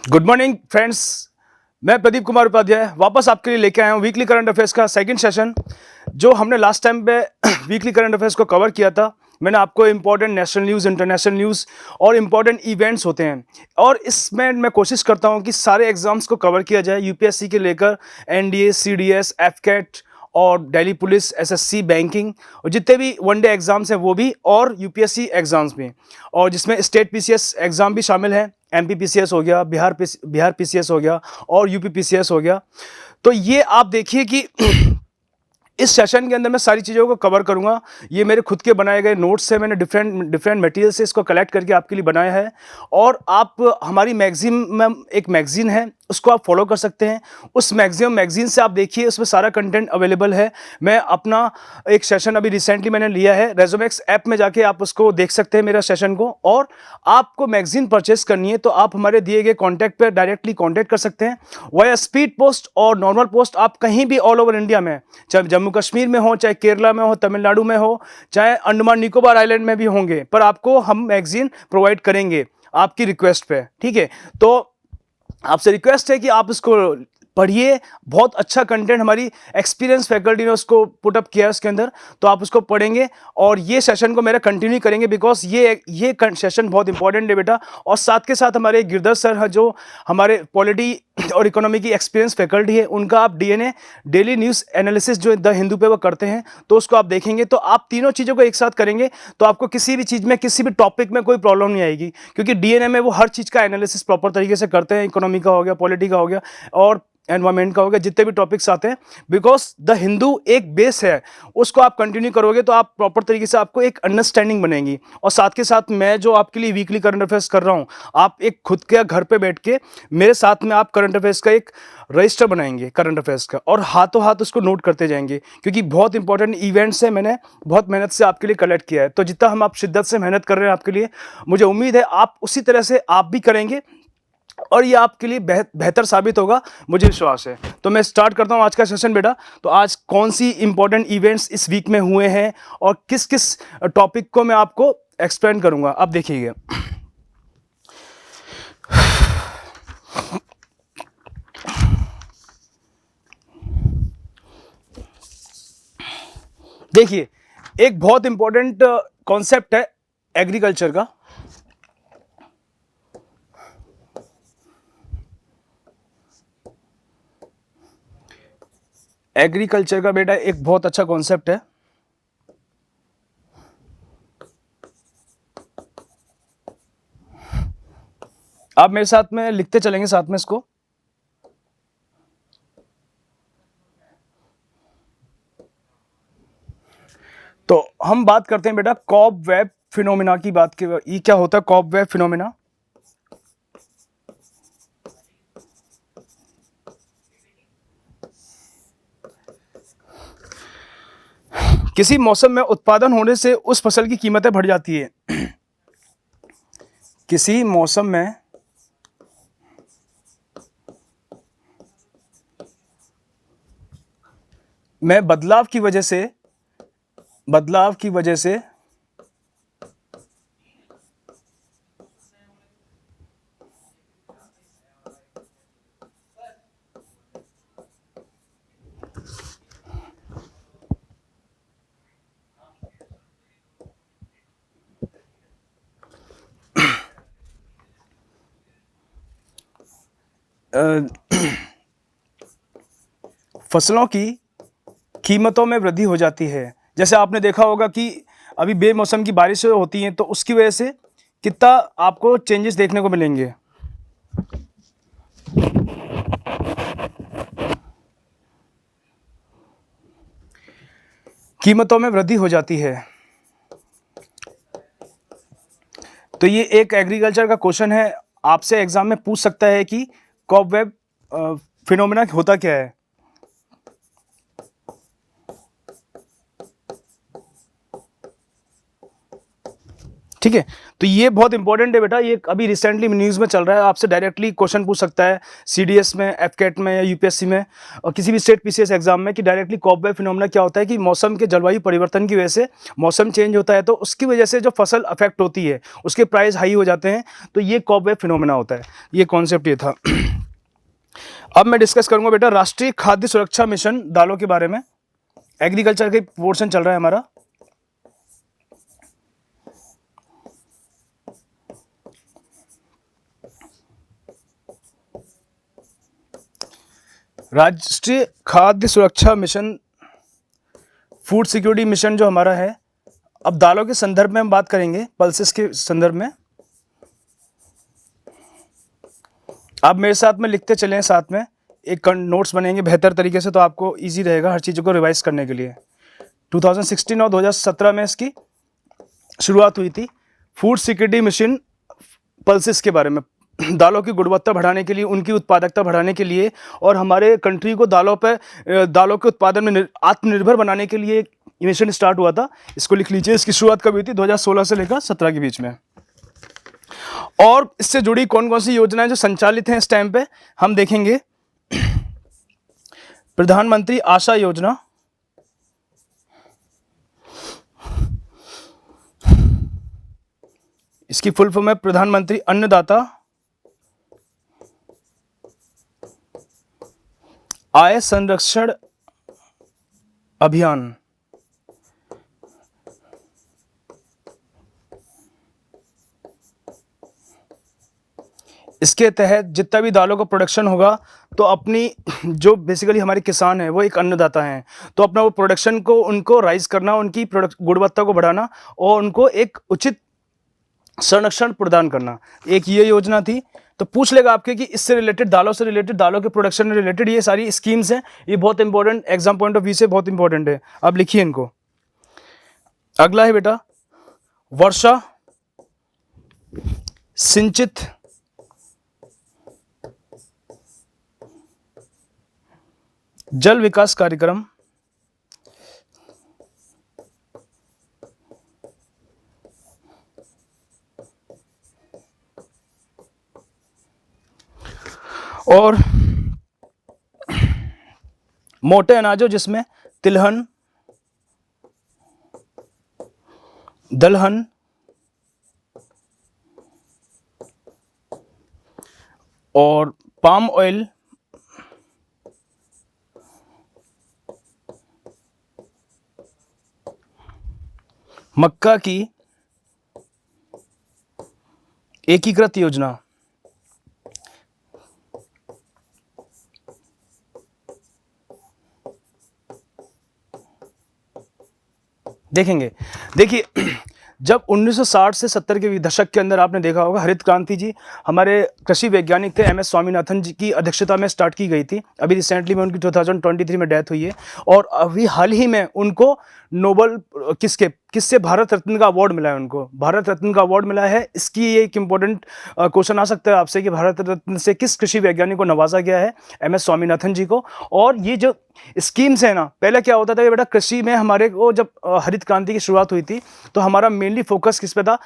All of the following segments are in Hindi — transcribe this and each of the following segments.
Good morning friends. मैं प्रदीप कुमार उपाध्याय वापस आपके लिए लेके आया हूँ वीकली करंट अफेयर्स का सेकंड सेशन। जो हमने लास्ट टाइम पे वीकली करंट अफेयर्स को कवर किया था, मैंने आपको important national news, international news और इंपॉर्टेंट इवेंट्स होते हैं, और इसमें मैं कोशिश करता हूँ कि सारे एग्जाम्स को कवर किया जाए, यूपीएससी के लेकर एनडीए, सीडीएस, एफकेट और दिल्ली पुलिस, एसएससी, बैंकिंग और जितने भी वनडे एग्जाम्स हैं वो भी, और यूपीएससी एग्जाम्स भी, और जिसमें स्टेट पीसीएस एग्जाम भी शामिल है। एमपी पीसीएस हो गया, बिहार पीसीएस हो गया और यूपी पीसीएस हो गया। तो ये आप देखिए कि इस सेशन के अंदर मैं सारी चीज़ों को कवर करूंगा। ये मेरे खुद के बनाए गए नोट्स से मैंने डिफरेंट डिफरेंट मटेरियल से इसको कलेक्ट करके आपके लिए बनाया है। और आप हमारी मैगजीन, एक मैगजीन है, उसको आप फॉलो कर सकते हैं। उस मैगजीन से आप देखिए, उसमें सारा कंटेंट अवेलेबल है। मैं अपना एक सेशन अभी रिसेंटली मैंने लिया है, रेजोमेक्स ऐप में जाके आप उसको देख सकते हैं मेरा सेशन को। और आपको मैगजीन परचेस करनी है तो आप हमारे दिए गए कॉन्टैक्ट पर डायरेक्टली कॉन्टैक्ट कर सकते हैं। वाया स्पीड पोस्ट और नॉर्मल पोस्ट आप कहीं भी ऑल ओवर इंडिया में, चाहे जम्मू कश्मीर में हो, चाहे केरला में हो, तमिलनाडु में हो, चाहे अंडमान निकोबार आइलैंड में भी होंगे, पर आपको हम मैगजीन प्रोवाइड करेंगे आपकी रिक्वेस्ट पे। ठीक है, तो आपसे रिक्वेस्ट है कि आप इसको पढ़िए। बहुत अच्छा कंटेंट हमारी एक्सपीरियंस फैकल्टी ने उसको पुट अप किया है उसके अंदर, तो आप उसको पढ़ेंगे और ये सेशन को मेरा कंटिन्यू करेंगे, बिकॉज ये सेशन बहुत इंपॉर्टेंट है बेटा। और साथ के साथ हमारे गिरधर सर हैं, जो हमारे पॉलिटी और इकोनॉमी की एक्सपीरियंस फैकल्टी है, उनका आप डीएनए डेली न्यूज़ एनालिसिस जो द हिंदू पे वो करते हैं, तो उसको आप देखेंगे। तो आप तीनों चीज़ों को एक साथ करेंगे तो आपको किसी भी चीज़ में, किसी भी टॉपिक में कोई प्रॉब्लम नहीं आएगी, क्योंकि डीएनए में वो हर चीज़ का एनालिसिस प्रॉपर तरीके से करते हैं। इकोनॉमी का हो गया, पॉलिटी का हो गया और एनवायरमेंट का हो गया, जितने भी टॉपिक्स आते हैं। बिकॉज द हिंदू एक बेस है, उसको आप कंटिन्यू करोगे तो आप प्रॉपर तरीके से आपको एक अंडरस्टैंडिंग बनेगी। और साथ के साथ मैं जो आपके लिए वीकली करंट अफेयर्स कर रहा हूँ, आप एक खुद के घर पे बैठ के मेरे साथ में आप करंट अफेयर्स का एक रजिस्टर बनाएंगे करंट अफेयर्स का, और हाथों हाथ उसको नोट करते जाएंगे, क्योंकि बहुत इंपॉर्टेंट इवेंट्स है, मैंने बहुत मेहनत से आपके लिए कलेक्ट किया है। तो जितना हम आप शिद्दत से मेहनत कर रहे हैं आपके लिए, मुझे उम्मीद है आप उसी तरह से आप भी करेंगे और ये आपके लिए बेहतर साबित होगा, मुझे विश्वास है। तो मैं स्टार्ट करता हूँ आज का सेशन बेटा। तो आज कौन सी इंपॉर्टेंट इवेंट्स इस वीक में हुए हैं और किस किस टॉपिक को मैं आपको एक्सप्लेन करूंगा, आप देखिएगा। देखिए, एक बहुत इंपॉर्टेंट कॉन्सेप्ट है एग्रीकल्चर का। एग्रीकल्चर का बेटा एक बहुत अच्छा कॉन्सेप्ट है। आप मेरे साथ में लिखते चलेंगे साथ में इसको। तो हम बात करते हैं बेटा कॉब वेब फिनोमिना की बात की। ये क्या होता है कॉब वेब फिनोमिना? किसी मौसम में उत्पादन होने से उस फसल की कीमतें बढ़ जाती है। किसी मौसम में बदलाव की वजह से फसलों की कीमतों में वृद्धि हो जाती है। जैसे आपने देखा होगा कि अभी बेमौसम की बारिशें होती हैं, तो उसकी वजह से कितना आपको चेंजेस देखने को मिलेंगे। कीमतों में वृद्धि हो जाती है। तो ये एक एग्रीकल्चर का क्वेश्चन है, आपसे एग्जाम में पूछ सकता है कि कॉबवेब फिनोमेना होता क्या है। ठीक है। तो ये बहुत इंपॉर्टेंट है बेटा, ये अभी रिसेंटली न्यूज़ में चल रहा है, आपसे डायरेक्टली क्वेश्चन पूछ सकता है सीडीएस में, एफकेट में या यूपीएससी में और किसी भी स्टेट पीसीएस एग्जाम में कि डायरेक्टली कॉप वेव फिनोमेना क्या होता है कि मौसम के जलवायु परिवर्तन की वजह से मौसम चेंज होता है तो उसकी वजह से जो फसल अफेक्ट होती है उसके प्राइस हाई हो जाते हैं, तो ये कॉप वेव फिनोमेना होता है। ये कॉन्सेप्ट ये था। अब मैं डिस्कस करूंगा बेटा राष्ट्रीय खाद्य सुरक्षा मिशन दालों के बारे में। एग्रीकल्चर का पोर्शन चल रहा है हमारा। राष्ट्रीय खाद्य सुरक्षा मिशन, फूड सिक्योरिटी मिशन जो हमारा है, अब दालों के संदर्भ में हम बात करेंगे, पल्सेस के संदर्भ में। आप मेरे साथ में लिखते चलें, साथ में एक नोट्स बनेंगे बेहतर तरीके से, तो आपको इजी रहेगा हर चीज़ों को रिवाइज करने के लिए। 2016 और 2017 में इसकी शुरुआत हुई थी। फूड सिक्योरिटी मिशन पल्सेस के बारे में, दालों की गुणवत्ता बढ़ाने के लिए, उनकी उत्पादकता बढ़ाने के लिए और हमारे कंट्री को दालों के उत्पादन में आत्मनिर्भर बनाने के लिए एक मिशन स्टार्ट हुआ था। इसको लिख लीजिए। इसकी शुरुआत कब हुई थी? 2016 से लेकर 17 के बीच में। और इससे जुड़ी कौन कौन सी योजनाएं जो संचालित हैं इस टाइम पे हम देखेंगे। प्रधानमंत्री आशा योजना, इसकी फुल फॉर्म है प्रधानमंत्री अन्नदाता आय संरक्षण अभियान। इसके तहत जितना भी दालों का प्रोडक्शन होगा तो अपनी जो बेसिकली हमारे किसान हैं वो एक अन्नदाता हैं, तो अपना वो प्रोडक्शन को उनको राइज करना, उनकी गुणवत्ता को बढ़ाना और उनको एक उचित संरक्षण प्रदान करना, एक ये योजना थी। तो पूछ लेगा आपके कि इससे रिलेटेड, दालों से रिलेटेड, दालों के प्रोडक्शन से रिलेटेड ये सारी स्कीम्स हैं, ये बहुत important, exam point of view से बहुत इंपॉर्टेंट है। आप लिखिए इनको। अगला है बेटा वर्षा सिंचित जल विकास कार्यक्रम। और मोटे अनाजों जिसमें तिलहन, दलहन और पाम ऑयल, मक्का की एकीकृत योजना। देखेंगे, देखिए जब 1960 से 70 के दशक के अंदर आपने देखा होगा हरित क्रांति जी हमारे कृषि वैज्ञानिक थे एमएस स्वामीनाथन जी की अध्यक्षता में स्टार्ट की गई थी। अभी रिसेंटली में उनकी 2023 में डेथ हुई है और अभी हाल ही में उनको नोबल किससे भारत रत्न का अवार्ड मिला है। उनको भारत रत्न का अवार्ड मिला है। इसकी ये एक इंपॉर्टेंट क्वेश्चन आ सकता है आपसे कि भारत रत्न से किस कृषि वैज्ञानिक को नवाजा गया है? एमएस स्वामीनाथन जी को। और ये जो स्कीम्स है ना, पहले क्या होता था कि बेटा कृषि में हमारे को जब हरित क्रांति की शुरुआत हुई थी तो हमारा मेनली फोकस किस पे था?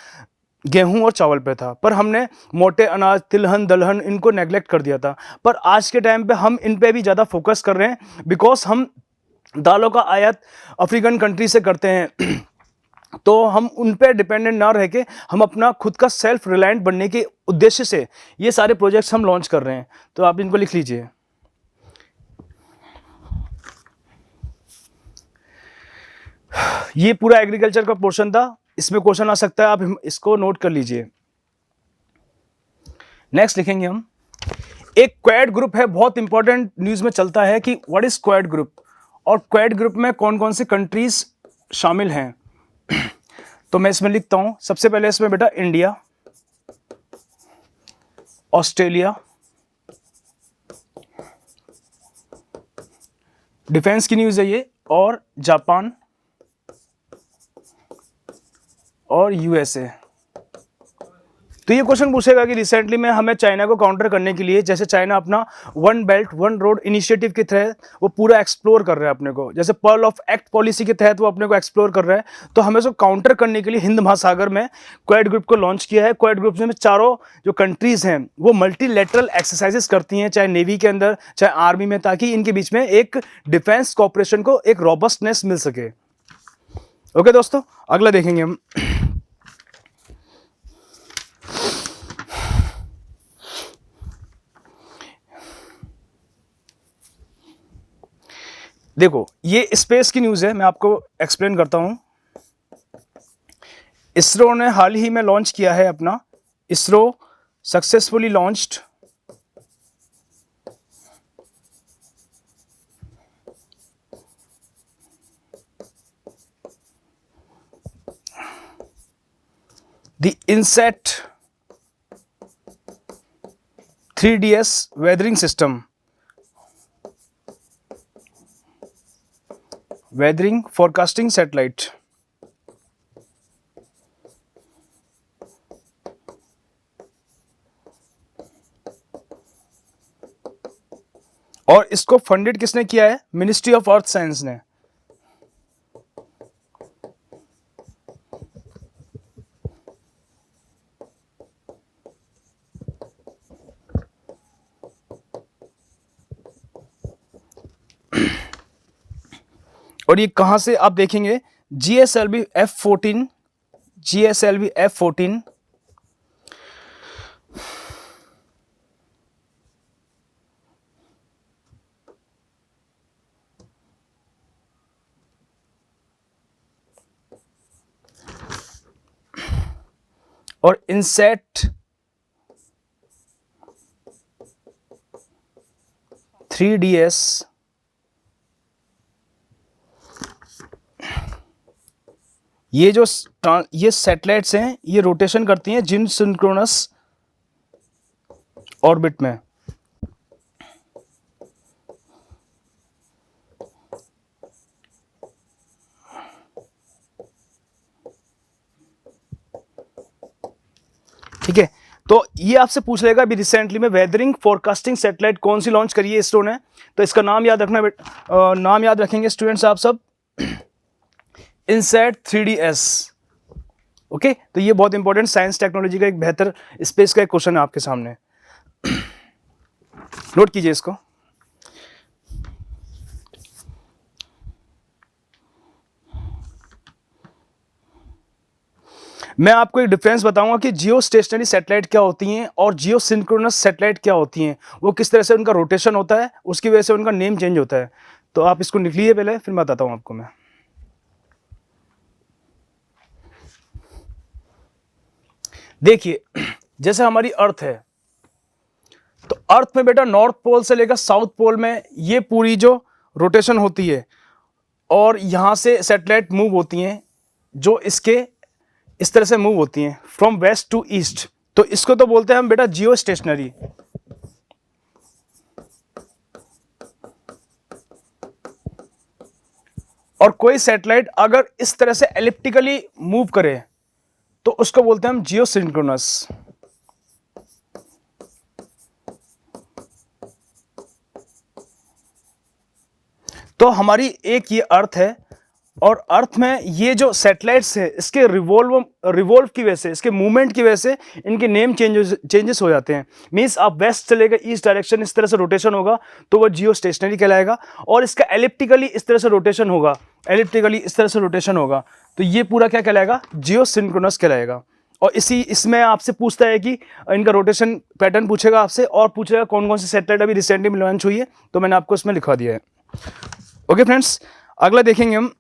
गेहूं और चावल पे था, पर हमने मोटे अनाज, तिलहन, दलहन इनको नेग्लेक्ट कर दिया था। पर आज के टाइम पे हम इन पे भी ज़्यादा फोकस कर रहे हैं बिकॉज हम दालों का आयात अफ्रीकन कंट्री से करते हैं तो हम उन पे डिपेंडेंट ना रह के हम अपना खुद का सेल्फ रिलायंट बनने के उद्देश्य से ये सारे प्रोजेक्ट्स हम लॉन्च कर रहे हैं। तो आप इनको लिख लीजिए। ये पूरा एग्रीकल्चर का पोर्शन था, इसमें क्वेश्चन आ सकता है, आप इसको नोट कर लीजिए। नेक्स्ट लिखेंगे हम एक क्वाड ग्रुप है, बहुत इंपॉर्टेंट न्यूज़ में चलता है कि व्हाट इज क्वाड ग्रुप और क्वाड ग्रुप में कौन कौन सी कंट्रीज शामिल हैं। तो मैं इसमें लिखता हूं, सबसे पहले इसमें बेटा इंडिया, ऑस्ट्रेलिया, डिफेंस की न्यूज़ है ये, और जापान और यूएसए। तो ये क्वेश्चन पूछेगा कि रिसेंटली में हमें चाइना को काउंटर करने के लिए, जैसे चाइना अपना one belt one road initiative के तहत वो पूरा एक्सप्लोर कर रहा है अपने को, जैसे पर्ल ऑफ एक्ट पॉलिसी के तहत वो अपने को एक्सप्लोर कर रहा है, तो हमें उसको काउंटर करने के लिए हिंद महासागर में क्वाड ग्रुप को लॉन्च किया है। क्वाड ग्रुप में चारों जो कंट्रीज हैं वो मल्टीलेटरल एक्सरसाइजेस करती हैं, चाहे नेवी के अंदर चाहे आर्मी में, ताकि इनके बीच में एक डिफेंस कॉपरेशन को एक रॉबस्टनेस मिल सके। ओके दोस्तों, अगला देखेंगे हम। देखो ये स्पेस की न्यूज़ है, मैं आपको एक्सप्लेन करता हूं। इसरो ने हाल ही में लॉन्च किया है अपना, ISRO successfully launched the INSAT 3DS weathering system, weathering forecasting satellite. और इसको फंडेड किसने किया है? मिनिस्ट्री ऑफ अर्थ साइंस ने। और ये कहां से आप देखेंगे? GSLV F-14, GSLV F-14 और इनसैट 3DS ये सैटेलाइट्स हैं, ये रोटेशन करती हैं जिन सिंक्रोनस ऑर्बिट में। ठीक है, तो ये आपसे पूछ लेगा अभी रिसेंटली में वेदरिंग फोरकास्टिंग सैटेलाइट कौन सी लॉन्च करी है इसरो ने, तो इसका नाम याद रखना, नाम याद रखेंगे स्टूडेंट्स आप सब, इनसैट 3DS। ओके, तो ये बहुत इंपॉर्टेंट साइंस टेक्नोलॉजी का एक बेहतर स्पेस का एक क्वेश्चन है आपके सामने, नोट कीजिए इसको। मैं आपको एक डिफरेंस बताऊंगा कि जियो स्टेशनरी सैटेलाइट क्या होती हैं और जियो सिंक्रोनस सैटेलाइट क्या होती हैं, वो किस तरह से उनका रोटेशन होता है, उसकी वजह से उनका नेम चेंज होता है। तो आप इसको निकलिए पहले, फिर मैं बताता हूं आपको। मैं देखिए, जैसे हमारी अर्थ है, तो अर्थ में बेटा नॉर्थ पोल से लेकर साउथ पोल में ये पूरी जो रोटेशन होती है, और यहां से सैटेलाइट मूव होती हैं जो इसके इस तरह से मूव होती हैं फ्रॉम वेस्ट टू ईस्ट, तो इसको तो बोलते हैं हम बेटा जियो स्टेशनरी। और कोई सैटेलाइट अगर इस तरह से एलिप्टिकली मूव करे तो उसको बोलते हैं हम जियो सिंक्रोनस। तो हमारी एक ये अर्थ है, और अर्थ में ये जो सैटेलाइट्स है इसके रिवॉल्व की वजह से, इसके मूवमेंट की वजह से इनके नेम चेंजेस हो जाते हैं। मींस आप वेस्ट से लेकर ईस्ट डायरेक्शन इस तरह से रोटेशन होगा तो वो जियो स्टेशनरी कहलाएगा, और इसका एलिप्टिकली इस तरह से रोटेशन होगा, एलिप्टिकली इस तरह से रोटेशन होगा, तो ये पूरा क्या कहलाएगा? जियो सिंक्रोनस कहलाएगा। और इसमें आपसे पूछता है कि इनका रोटेशन पैटर्न पूछेगा आपसे, और पूछेगा कौन कौन सी सैटेलाइट अभी रिसेंटली लॉन्च हुई है, तो मैंने आपको इसमें लिखा दिया है। ओके फ्रेंड्स, अगला देखेंगे हम।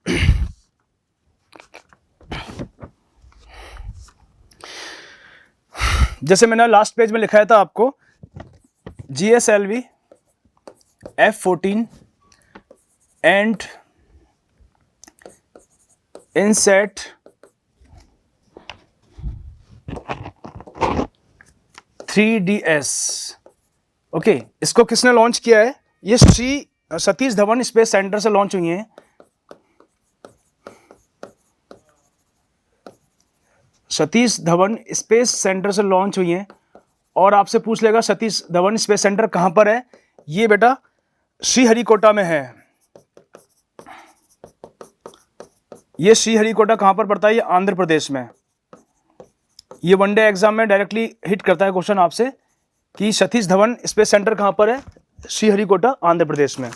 जैसे मैंने लास्ट पेज में लिखाया था आपको, GSLV F-14 and INSAT 3DS। Okay, इसको किसने लॉन्च किया है? ये श्री सतीश धवन स्पेस सेंटर से लॉन्च हुई हैं। सतीश धवन स्पेस सेंटर से लॉन्च हुई हैं और आपसे पूछ लेगा सतीश धवन स्पेस सेंटर कहां पर है। ये बेटा श्रीहरिकोटा में है। ये श्रीहरिकोटा कहां पर पड़ता है? ये आंध्र प्रदेश में। ये वनडे एग्जाम में डायरेक्टली हिट करता है क्वेश्चन आपसे कि सतीश धवन स्पेस सेंटर कहां पर है? श्रीहरिकोटा आंध्र प्रदेश में।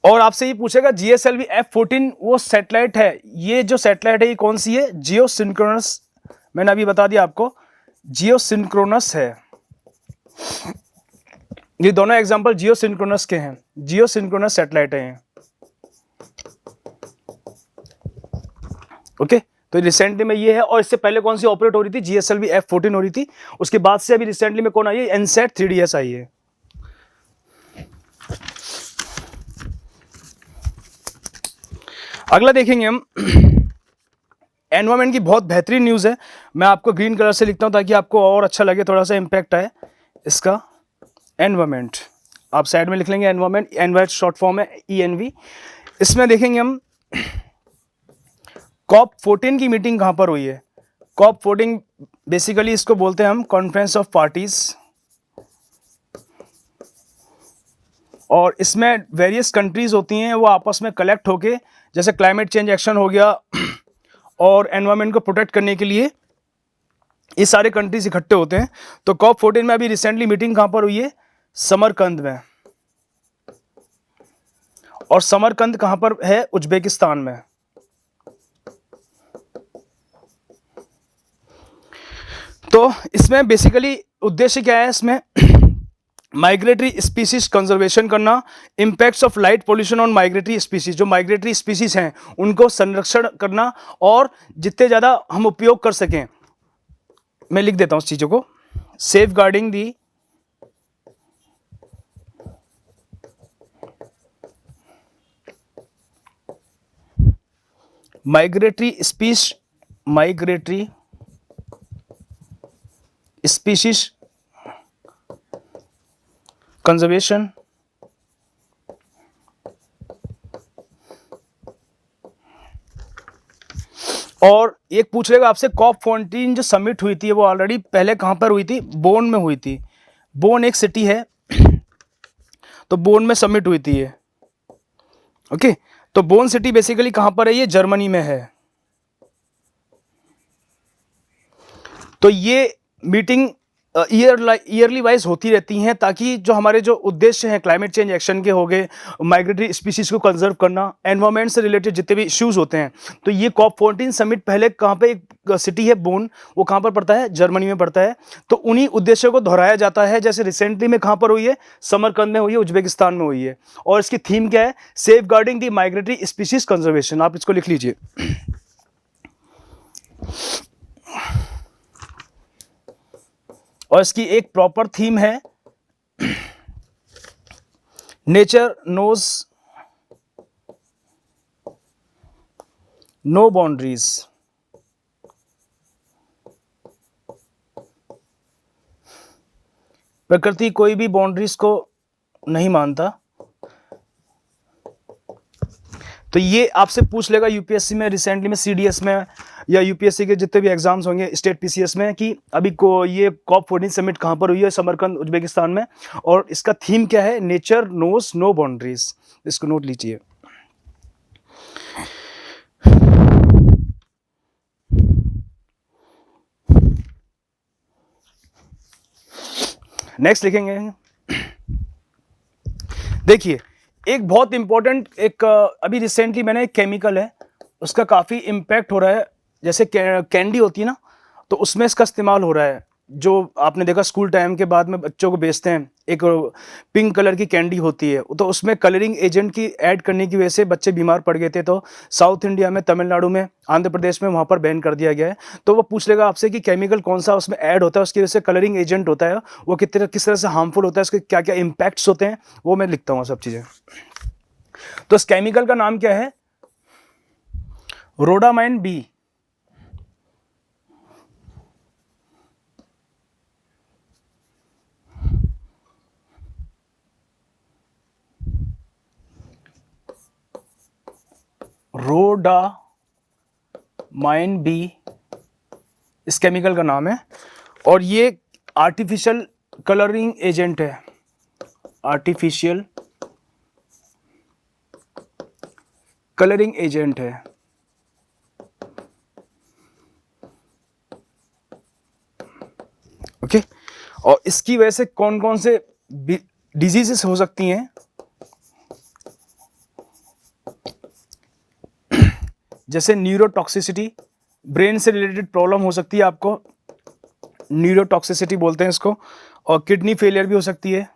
और आपसे ये पूछेगा GSLV F14 वो सैटेलाइट है। ये जो सैटेलाइट है ये कौन सी है? जियो सिंक्रोनस। मैंने अभी बता दिया आपको, जियो सिंक्रोनस है। ये दोनों एग्जांपल जियो सिंक्रोनस के हैं। जियो सिंक्रोनस सैटेलाइट है। ओके, तो रिसेंटली में ये है। और इससे पहले कौन सी ऑपरेट हो रही थी? GSLV F14 हो रही थी। उसके बाद से अभी रिसेंटली में कौन आई है? NSAT 3DS आई है। अगला देखेंगे हम, एनवायरमेंट की बहुत बेहतरीन न्यूज़ है। मैं आपको ग्रीन कलर से लिखता हूं ताकि आपको और अच्छा लगे, थोड़ा सा इंपैक्ट आए इसका। एनवायरमेंट आप साइड में लिख लेंगे, एनवायरमेंट, एनवायरमेंट शॉर्ट फॉर्म है ENV। इसमें देखेंगे हम COP14 की मीटिंग कहां पर हुई है? COP14 बेसिकली इसको बोलते हैं हम कॉन्फ्रेंस ऑफ पार्टीज। और इसमें वेरियस कंट्रीज होती हैं, वो आपस में कलेक्ट होके, जैसे क्लाइमेट चेंज एक्शन हो गया और एनवायरनमेंट को प्रोटेक्ट करने के लिए ये सारे कंट्रीज इकट्ठे होते हैं। तो COP14 में अभी रिसेंटली मीटिंग कहां पर हुई है? समरकंद में। और समरकंद कहां पर है? उज्बेकिस्तान में। तो इसमें बेसिकली उद्देश्य क्या है? इसमें माइग्रेटरी स्पीसीज कंजर्वेशन करना, impacts of light pollution on migratory species, जो माइग्रेटरी स्पीसीज हैं उनको संरक्षण करना और जितने ज़्यादा हम उपयोग कर सकें। मैं लिख देता हूं उस चीज़ों को, सेफ गार्डिंग दी माइग्रेटरी स्पीशीज कंजर्वेशन और एक पूछ लेगा आपसे, COP14 जो समिट हुई थी वो ऑलरेडी पहले कहां पर हुई थी? बोन में हुई थी। बोन एक सिटी है, तो बोन में समिट हुई थी ये। ओके, तो बोन सिटी बेसिकली कहां पर है? ये जर्मनी में है। तो ये मीटिंग ईयरली वाइज होती रहती हैं ताकि जो हमारे जो उद्देश्य हैं क्लाइमेट चेंज एक्शन के हो गए, माइग्रेटरी स्पीशीज को कंजर्व करना, एनवायरमेंट से रिलेटेड जितने भी इश्यूज होते हैं, तो ये COP14 समिट पहले कहाँ पे, एक सिटी है बोन, वो कहाँ पर पड़ता है? जर्मनी में पड़ता है। तो उन्हीं उद्देश्यों को दोहराया जाता है। जैसे रिसेंटली में कहाँ पर हुई है? समरकंद में हुई है, उज्बेकिस्तान में हुई है। और इसकी थीम क्या है? सेफ गार्डिंग दी माइग्रेटरी स्पीशीज कंजर्वेशन। आप इसको लिख लीजिए। और इसकी एक प्रॉपर थीम है, नेचर नोज नो बाउंड्रीज। प्रकृति कोई भी बाउंड्रीज को नहीं मानता। तो ये आपसे पूछ लेगा यूपीएससी में, रिसेंटली में CDS में, या यूपीएससी के जितने भी एग्जाम्स होंगे स्टेट PCS में, कि अभी को ये COP14 समिट कहाँ पर हुई है? समरकंद, उज्बेकिस्तान में। और इसका थीम क्या है? Nature knows no boundaries. इसको नोट लीजिए। नेक्स्ट लिखेंगे, देखिए एक बहुत इंपॉर्टेंट, एक अभी रिसेंटली मैंने, एक केमिकल है उसका काफ़ी इम्पैक्ट हो रहा है। जैसे कैंडी होती है ना, तो उसमें इसका इस्तेमाल हो रहा है। जो आपने देखा स्कूल टाइम के बाद में बच्चों को बेचते हैं, एक पिंक कलर की कैंडी होती है, तो उसमें कलरिंग एजेंट की ऐड करने की वजह से बच्चे बीमार पड़ गए थे। तो साउथ इंडिया में, तमिलनाडु में, आंध्र प्रदेश में, वहाँ पर बैन कर दिया गया है। तो वो पूछ लेगा आपसे कि केमिकल कौन सा उसमें ऐड होता है, उसकी वजह से कलरिंग एजेंट होता है, वो किस तरह से हार्मफुल होता है, उसके क्या क्या इम्पैक्ट्स होते हैं, वो मैं लिखता हूँ सब चीज़ें। तो इस केमिकल का नाम क्या है? Rhodamine B. रोडामाइन बी इस केमिकल का नाम है, और ये आर्टिफिशियल कलरिंग एजेंट है, आर्टिफिशियल कलरिंग एजेंट है। ओके, और इसकी वजह से कौन कौन से डिजीजेस हो सकती हैं, जैसे न्यूरोटॉक्सिसिटी, ब्रेन से रिलेटेड प्रॉब्लम हो सकती है आपको, न्यूरोटॉक्सिसिटी बोलते हैं इसको, और किडनी फेलियर भी हो सकती है।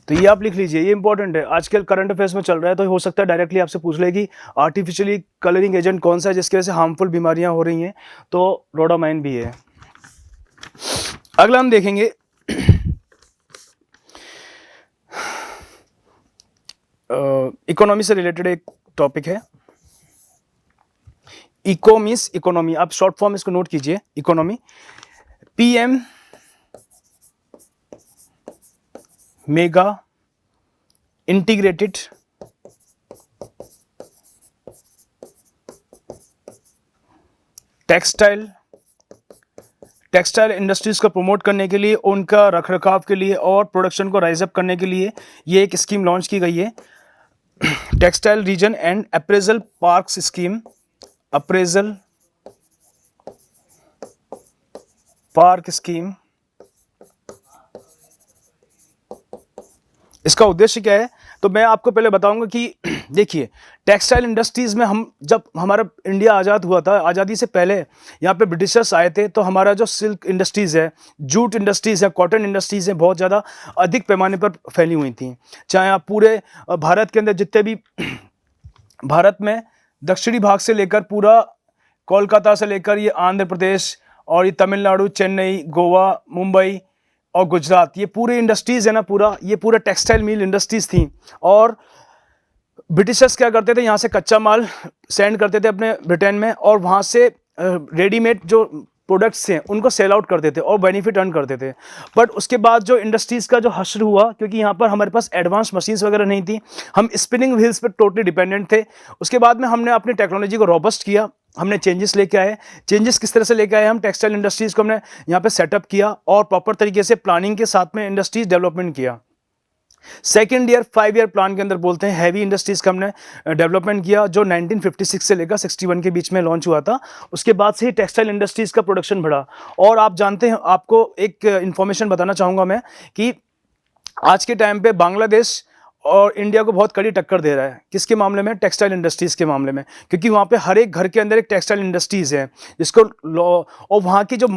तो ये आप लिख लीजिए, ये इंपॉर्टेंट है, आजकल करंट अफेयर्स में चल रहा है, तो हो सकता है डायरेक्टली आपसे पूछ ले कि आर्टिफिशियली कलरिंग एजेंट कौन सा है जिसकी वजह से हार्मफुल बीमारियां हो रही हैं, तो रोडामाइन भी है। अगला हम देखेंगे इकोनॉमी से रिलेटेड एक टॉपिक है, इकोमिस, इकोनॉमी, आप शॉर्ट फॉर्म इसको नोट कीजिए, economy, PM mega integrated textile industries को प्रमोट करने के लिए, उनका रखरखाव के लिए और प्रोडक्शन को राइज अप करने के लिए ये एक स्कीम लॉन्च की गई है, textile reason and appraisal parks scheme, appraisal park scheme. इसका उद्देश्य क्या है, तो मैं आपको पहले बताऊंगा कि देखिए, टेक्सटाइल इंडस्ट्रीज में हम जब हमारा इंडिया आज़ाद हुआ था, आज़ादी से पहले यहाँ पे ब्रिटिशर्स आए थे, तो हमारा जो सिल्क इंडस्ट्रीज़ है, जूट इंडस्ट्रीज़ है, कॉटन इंडस्ट्रीज़ है, बहुत ज़्यादा अधिक पैमाने पर फैली हुई थी। चाहे आप पूरे भारत के अंदर जितने भी भारत में दक्षिणी भाग से लेकर पूरा कोलकाता से लेकर ये आंध्र प्रदेश और ये तमिलनाडु, चेन्नई, गोवा, मुंबई और गुजरात, ये पूरे इंडस्ट्रीज़ है ना, पूरा ये पूरा टेक्सटाइल मिल इंडस्ट्रीज़ थी। और ब्रिटिशर्स क्या करते थे, यहाँ से कच्चा माल सेंड करते थे अपने ब्रिटेन में, और वहाँ से रेडीमेड जो प्रोडक्ट्स हैं उनको सेल आउट करते थे और बेनिफिट अर्न करते थे। बट उसके बाद जो इंडस्ट्रीज़ का जो हश्र हुआ, क्योंकि यहाँ पर हमारे पास एडवांस मशीन्स वगैरह नहीं थी, हम स्पिनिंग व्हील्स पर टोटली डिपेंडेंट थे। उसके बाद में हमने अपनी टेक्नोलॉजी को रोबस्ट किया, हमने चेंजेस लेके आए। चेंजेस किस तरह से लेके आए, हम टेक्सटाइल इंडस्ट्रीज़ को हमने यहाँ पे सेटअप किया और प्रॉपर तरीके से प्लानिंग के साथ में इंडस्ट्रीज डेवलपमेंट किया। सेकेंड ईयर 5 ईयर प्लान के अंदर बोलते हैं, हैवी इंडस्ट्रीज का हमने डेवलपमेंट किया, जो 1956 से लेकर 61 के बीच में लॉन्च हुआ था। उसके बाद से ही टेक्सटाइल इंडस्ट्रीज का प्रोडक्शन बढ़ा। और आप जानते हैं, आपको एक इंफॉर्मेशन बताना चाहूँगा मैं कि आज के टाइम पे बांग्लादेश और इंडिया को बहुत कड़ी टक्कर दे रहा है, किसके मामले में, टेक्सटाइल इंडस्ट्रीज़ के मामले में, क्योंकि वहाँ पे हर एक घर के अंदर एक टेक्सटाइल इंडस्ट्रीज़ है जिसको और वहाँ की जो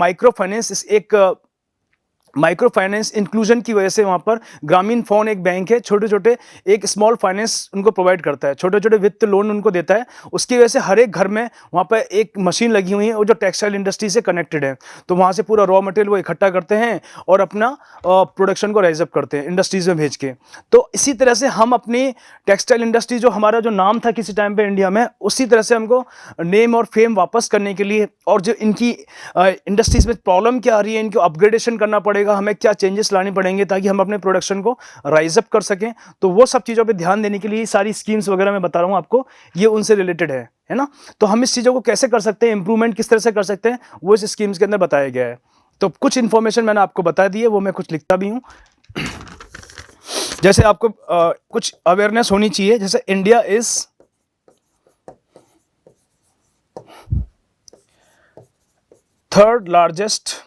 माइक्रो फाइनेंस इंक्लूजन की वजह से वहाँ पर ग्रामीण फोन एक बैंक है, छोटे छोटे एक स्मॉल फाइनेंस उनको प्रोवाइड करता है, छोटे छोटे वित्त लोन उनको देता है। उसकी वजह से हर एक घर में वहाँ पर एक मशीन लगी हुई है और जो टेक्सटाइल इंडस्ट्री से कनेक्टेड है, तो वहाँ से पूरा रॉ मटेरियल वो इकट्ठा करते हैं और अपना प्रोडक्शन को राइज अप करते हैं इंडस्ट्रीज में भेज के। तो इसी तरह से हम अपनी टेक्सटाइल इंडस्ट्री, जो हमारा जो नाम था किसी टाइम पे इंडिया में, उसी तरह से हमको नेम और फेम वापस करने के लिए, और जो इनकी इंडस्ट्रीज में प्रॉब्लम क्या आ रही है, इनको अपग्रेडेशन करना पड़ेगा, हमें क्या चेंजेस लाने पड़ेंगे ताकि हम अपने प्रोडक्शन को राइज अप कर सकें। तो वो सब चीज़ों पे ध्यान देने के लिए सारी स्कीम्स वगैरह मैं बता रहा हूँ आपको, ये उनसे रिलेटेड है ना। तो हम इस चीज़ों को कैसे कर सकते हैं, इंप्रूवमेंट किस तरह से कर सकते हैं, वो इस स्कीम्स के अंदर बताया गया है। तो कुछ इंफॉर्मेशन मैंने आपको बता दी है, वो मैं कुछ लिखता भी हूँ। जैसे आपको कुछ अवेयरनेस होनी चाहिए, जैसे India is third largest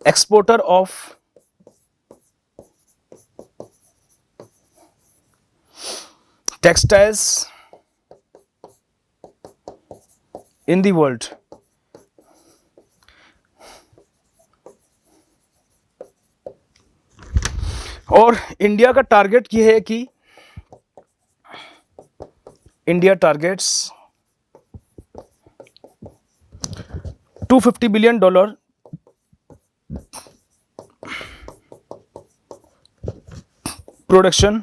exporter of textiles in the world। और इंडिया का टारगेट ये है कि India targets $250 billion production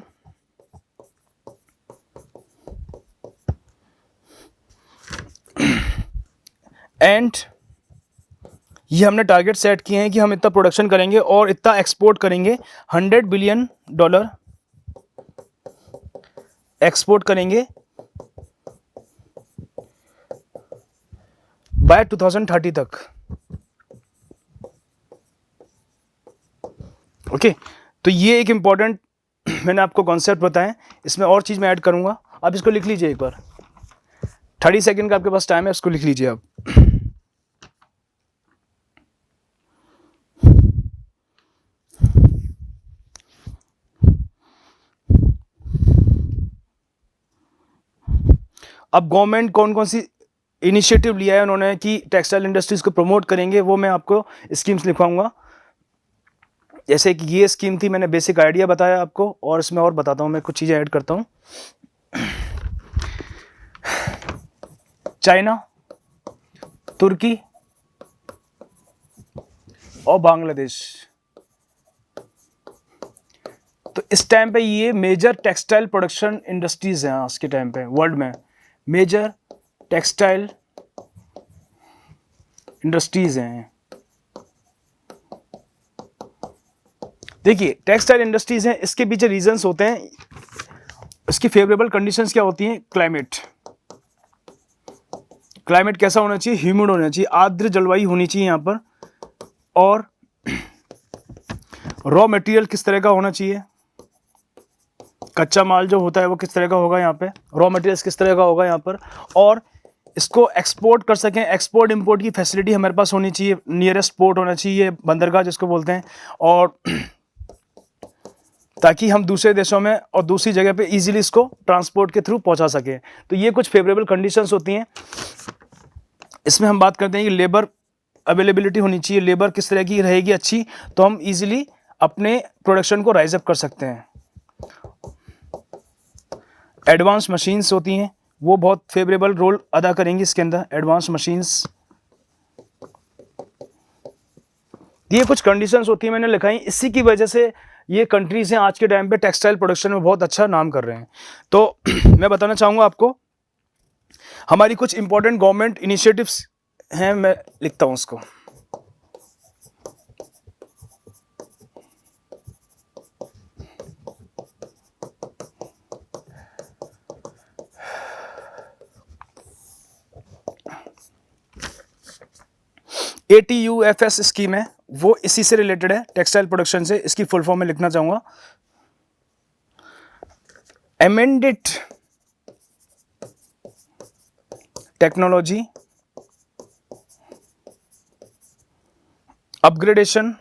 and ये हमने टारगेट सेट किए हैं कि हम इतना प्रोडक्शन करेंगे और इतना एक्सपोर्ट करेंगे, $100 बिलियन एक्सपोर्ट करेंगे बाय 2030 तक। ओके, तो ये एक इम्पॉर्टेंट मैंने आपको कॉन्सेप्ट बताया। इसमें और चीज़ मैं ऐड करूंगा, आप इसको लिख लीजिए एक बार। 30 सेकेंड का आपके पास टाइम है, इसको लिख लीजिए आप। अब गवर्नमेंट कौन कौन सी इनिशिएटिव लिया है उन्होंने कि टेक्सटाइल इंडस्ट्रीज को प्रमोट करेंगे, वो मैं आपको स्कीम्स लिखवाऊंगा। जैसे कि ये स्कीम थी, मैंने बेसिक आइडिया बताया आपको, और इसमें और बताता हूँ, मैं कुछ चीज़ें ऐड करता हूँ। चाइना, तुर्की और बांग्लादेश, तो इस टाइम पे ये मेजर टेक्सटाइल प्रोडक्शन इंडस्ट्रीज हैं आज के टाइम पे वर्ल्ड में। मेजर टेक्सटाइल इंडस्ट्रीज हैं। देखिए टेक्सटाइल इंडस्ट्रीज हैं, इसके पीछे रीजंस होते हैं। इसकी फेवरेबल कंडीशंस क्या होती हैं? क्लाइमेट कैसा होना चाहिए? ह्यूमिड होना चाहिए, आर्द्र जलवायु होनी चाहिए यहाँ पर। और रॉ मटेरियल किस तरह का होना चाहिए? कच्चा माल जो होता है वो किस तरह का होगा यहाँ पे, रॉ मटेरियल्स किस तरह का होगा यहाँ पर। और इसको एक्सपोर्ट कर सकें, एक्सपोर्ट इंपोर्ट की फैसिलिटी हमारे पास होनी चाहिए, नियरेस्ट पोर्ट होना चाहिए, बंदरगाह जिसको बोलते हैं, और ताकि हम दूसरे देशों में और दूसरी जगह पे इजीली इसको ट्रांसपोर्ट के थ्रू पहुंचा सकें। तो ये कुछ फेवरेबल कंडीशंस होती हैं। इसमें हम बात करते हैं कि लेबर अवेलेबिलिटी होनी चाहिए, लेबर किस तरह की रहेगी अच्छी, तो हम इजीली अपने प्रोडक्शन को राइज अप कर सकते हैं। एडवांस मशीन्स होती हैं, वो बहुत फेवरेबल रोल अदा करेंगी इसके अंदर, एडवांस मशीन्स। ये कुछ कंडीशंस होती हैं मैंने लिखाई, इसी की वजह से ये कंट्रीज हैं आज के टाइम पे टेक्सटाइल प्रोडक्शन में बहुत अच्छा नाम कर रहे हैं। तो मैं बताना चाहूँगा आपको, हमारी कुछ इंपॉर्टेंट गवर्नमेंट इनिशिएटिव्स हैं, मैं लिखता हूँ उसको। ATUFS स्कीम है, वो इसी से रिलेटेड है, टेक्सटाइल प्रोडक्शन से। इसकी फुल फॉर्म में लिखना चाहूंगा, amended technology upgradation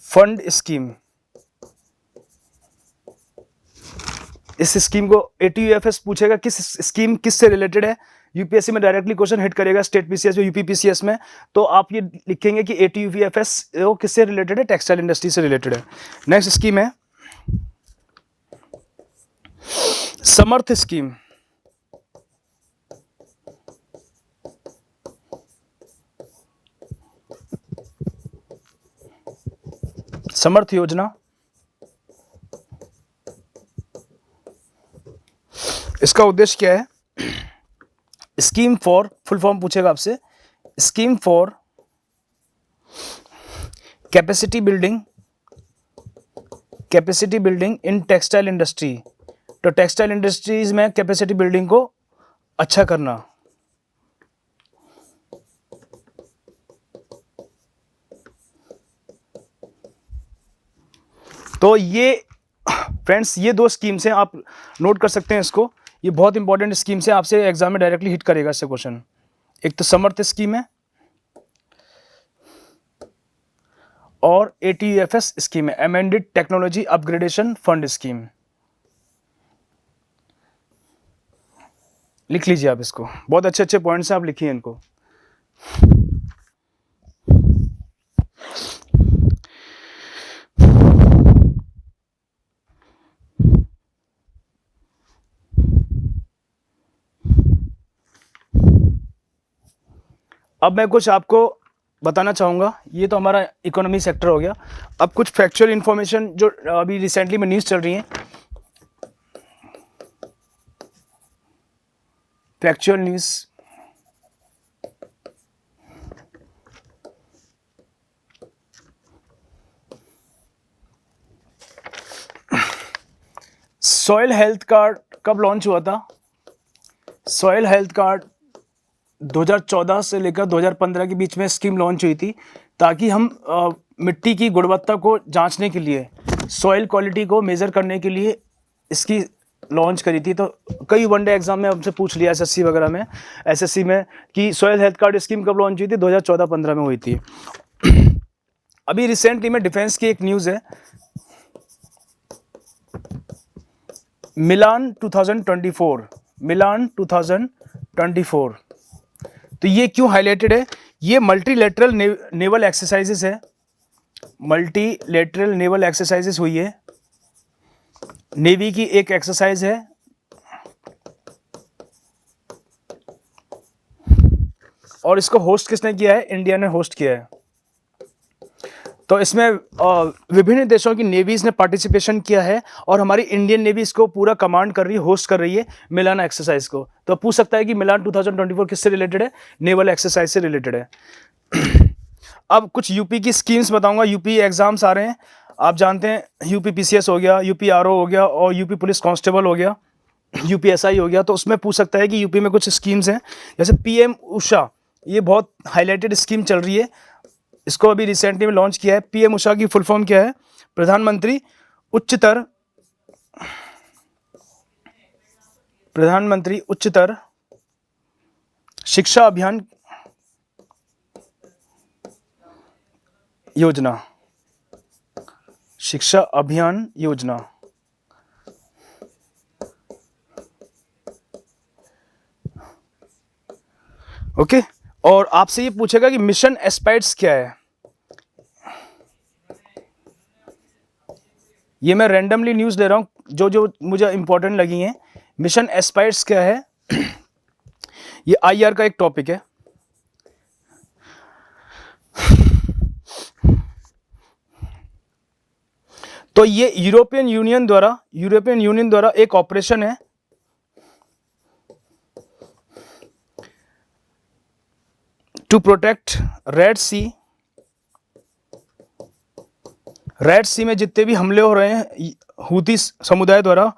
fund scheme. इस स्कीम को ATUFS पूछेगा किस स्कीम किस से रिलेटेड है, यूपीएससी में डायरेक्टली क्वेश्चन हिट करेगा, स्टेट पीसीएस में, यूपीपीसीएस में। तो आप ये लिखेंगे कि ATUFS वो किससे रिलेटेड है? टेक्सटाइल इंडस्ट्री से रिलेटेड है। नेक्स्ट स्कीम है समर्थ स्कीम। समर्थ योजना, इसका उद्देश्य क्या है? स्कीम फॉर, फुल फॉर्म पूछेगा आपसे, scheme for capacity building in textile industry. तो टेक्सटाइल इंडस्ट्रीज में कैपेसिटी बिल्डिंग को अच्छा करना। तो ये फ्रेंड्स, ये दो स्कीम्स हैं, आप नोट कर सकते हैं इसको। ये बहुत इंपॉर्टेंट स्कीम्स है, आपसे एग्जाम में डायरेक्टली हिट करेगा इससे क्वेश्चन। एक तो समर्थ स्कीम है और ATUFS स्कीम है, amended technology upgradation fund scheme. लिख लीजिए आप इसको, बहुत अच्छे अच्छे पॉइंट्स हैं, आप लिखिए इनको। अब मैं कुछ आपको बताना चाहूँगा, ये तो हमारा इकोनॉमी सेक्टर हो गया। अब कुछ फैक्चुअल इन्फॉर्मेशन जो अभी रिसेंटली में न्यूज़ चल रही है, factual news. Soil health card कब लॉन्च हुआ था? सॉइल हेल्थ कार्ड 2014 से लेकर 2015 के बीच में स्कीम लॉन्च हुई थी, ताकि हम मिट्टी की गुणवत्ता को जांचने के लिए, सॉइल क्वालिटी को मेज़र करने के लिए इसकी लॉन्च करी थी। तो कई वनडे एग्जाम में हमसे पूछ लिया एसएससी वगैरह में, एसएससी में, कि सॉइल हेल्थ कार्ड स्कीम कब लॉन्च हुई थी? 2014-15 में हुई थी। अभी रिसेंटली में डिफेंस की एक न्यूज़ है, मिलान 2024, मिलान 2024। तो ये क्यों हाईलाइटेड है? ये मल्टीलेटरल नेवल एक्सरसाइजेस है, मल्टीलेटरल नेवल एक्सरसाइजेस हुई है, नेवी की एक एक्सरसाइज है। और इसको होस्ट किसने किया है? इंडिया ने होस्ट किया है। तो इसमें विभिन्न देशों की नेवीज ने पार्टिसिपेशन किया है, और हमारी इंडियन नेवी इसको पूरा कमांड कर रही है, होस्ट कर रही है मिलान एक्सरसाइज को। तो पूछ सकता है कि मिलान 2024 किससे रिलेटेड है? नेवल एक्सरसाइज से रिलेटेड है। अब कुछ यूपी की स्कीम्स बताऊंगा। यूपी एग्जाम्स आ रहे हैं, आप जानते हैं, यूपी पीसीएस हो गया, यूपी आरओ हो गया, और यूपी पुलिस कांस्टेबल हो गया, यूपी एसआई हो गया। तो उसमें पूछ सकता है कि यूपी में कुछ स्कीम्स हैं, जैसे पीएम उषा, ये बहुत हाईलाइटेड स्कीम चल रही है, इसको अभी रिसेंटली में लॉन्च किया है। पीएम उषा की फुल फॉर्म क्या है? प्रधानमंत्री उच्चतर शिक्षा अभियान योजना, शिक्षा अभियान योजना। ओके। और आपसे ये पूछेगा कि मिशन एस्पायर्स क्या है? ये मैं रैंडमली न्यूज़ ले रहा हूँ, जो जो मुझे इंपॉर्टेंट लगी हैं। मिशन एस्पायर्स क्या है? ये आईआर का एक टॉपिक है। तो ये यूरोपियन यूनियन द्वारा एक ऑपरेशन है, टू प्रोटेक्ट रेड सी में जितने भी हमले हो रहे हैं हूती समुदाय द्वारा,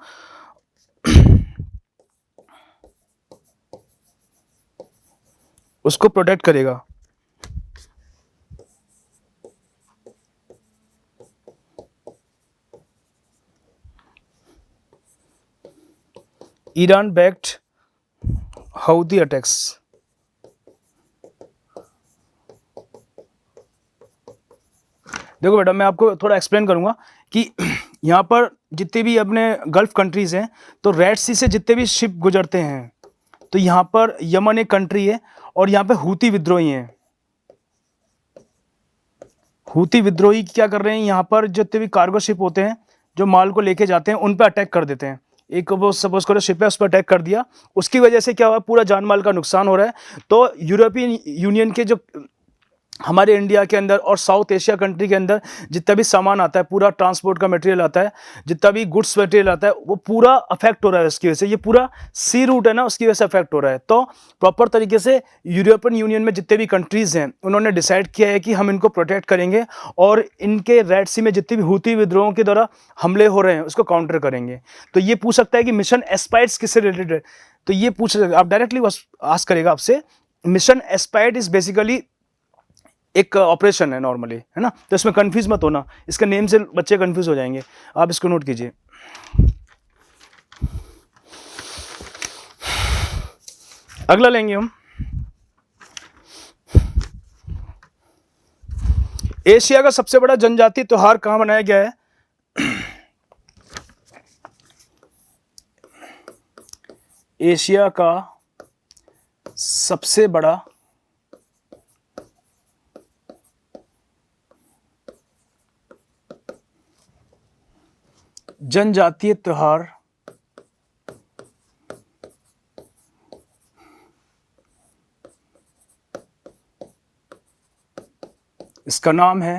उसको प्रोटेक्ट करेगा। Iran backed Houthi attacks. देखो बेटा, मैं आपको थोड़ा एक्सप्लेन करूंगा कि यहाँ पर जितने भी अपने गल्फ कंट्रीज हैं, तो रेड सी से जितने भी शिप गुजरते हैं, तो यहाँ पर यमन एक कंट्री है, और यहाँ पे हूती विद्रोही हैं। हूती विद्रोही क्या कर रहे हैं? यहाँ पर जितने भी कार्गो शिप होते हैं, जो माल को लेके जाते हैं, उन पर अटैक कर देते हैं। एक वो सपोज करो शिप है, उस पर अटैक कर दिया, उसकी वजह से क्या हुआ? पूरा जान माल का नुकसान हो रहा है। तो यूरोपियन यूनियन के जो हमारे इंडिया के अंदर और साउथ एशिया कंट्री के अंदर जितना भी सामान आता है, पूरा ट्रांसपोर्ट का मटेरियल आता है, जितना भी गुड्स मटेरियल आता है, वो पूरा अफेक्ट हो रहा है उसकी वजह से। ये पूरा सी रूट है ना, उसकी वजह से अफेक्ट हो रहा है। तो प्रॉपर तरीके से यूरोपियन यूनियन में जितने भी कंट्रीज हैं, उन्होंने डिसाइड किया है कि हम इनको प्रोटेक्ट करेंगे, और इनके रेड सी में जितने भी हूती विद्रोहों के द्वारा हमले हो रहे हैं, उसको काउंटर करेंगे। तो ये पूछ सकता है कि मिशन एस्पायर्स किससे रिलेटेड है? तो ये पूछ, आप डायरेक्टली आस्क करेगा आपसे। मिशन एस्पायर्ड इज बेसिकली एक ऑपरेशन है नॉर्मली, है ना। तो इसमें कंफ्यूज मत होना, इसके नेम से बच्चे कंफ्यूज हो जाएंगे, आप इसको नोट कीजिए। अगला लेंगे हम, एशिया का सबसे बड़ा जनजातीय त्योहार कहां मनाया गया है? एशिया का सबसे बड़ा जनजातीय त्योहार इसका नाम है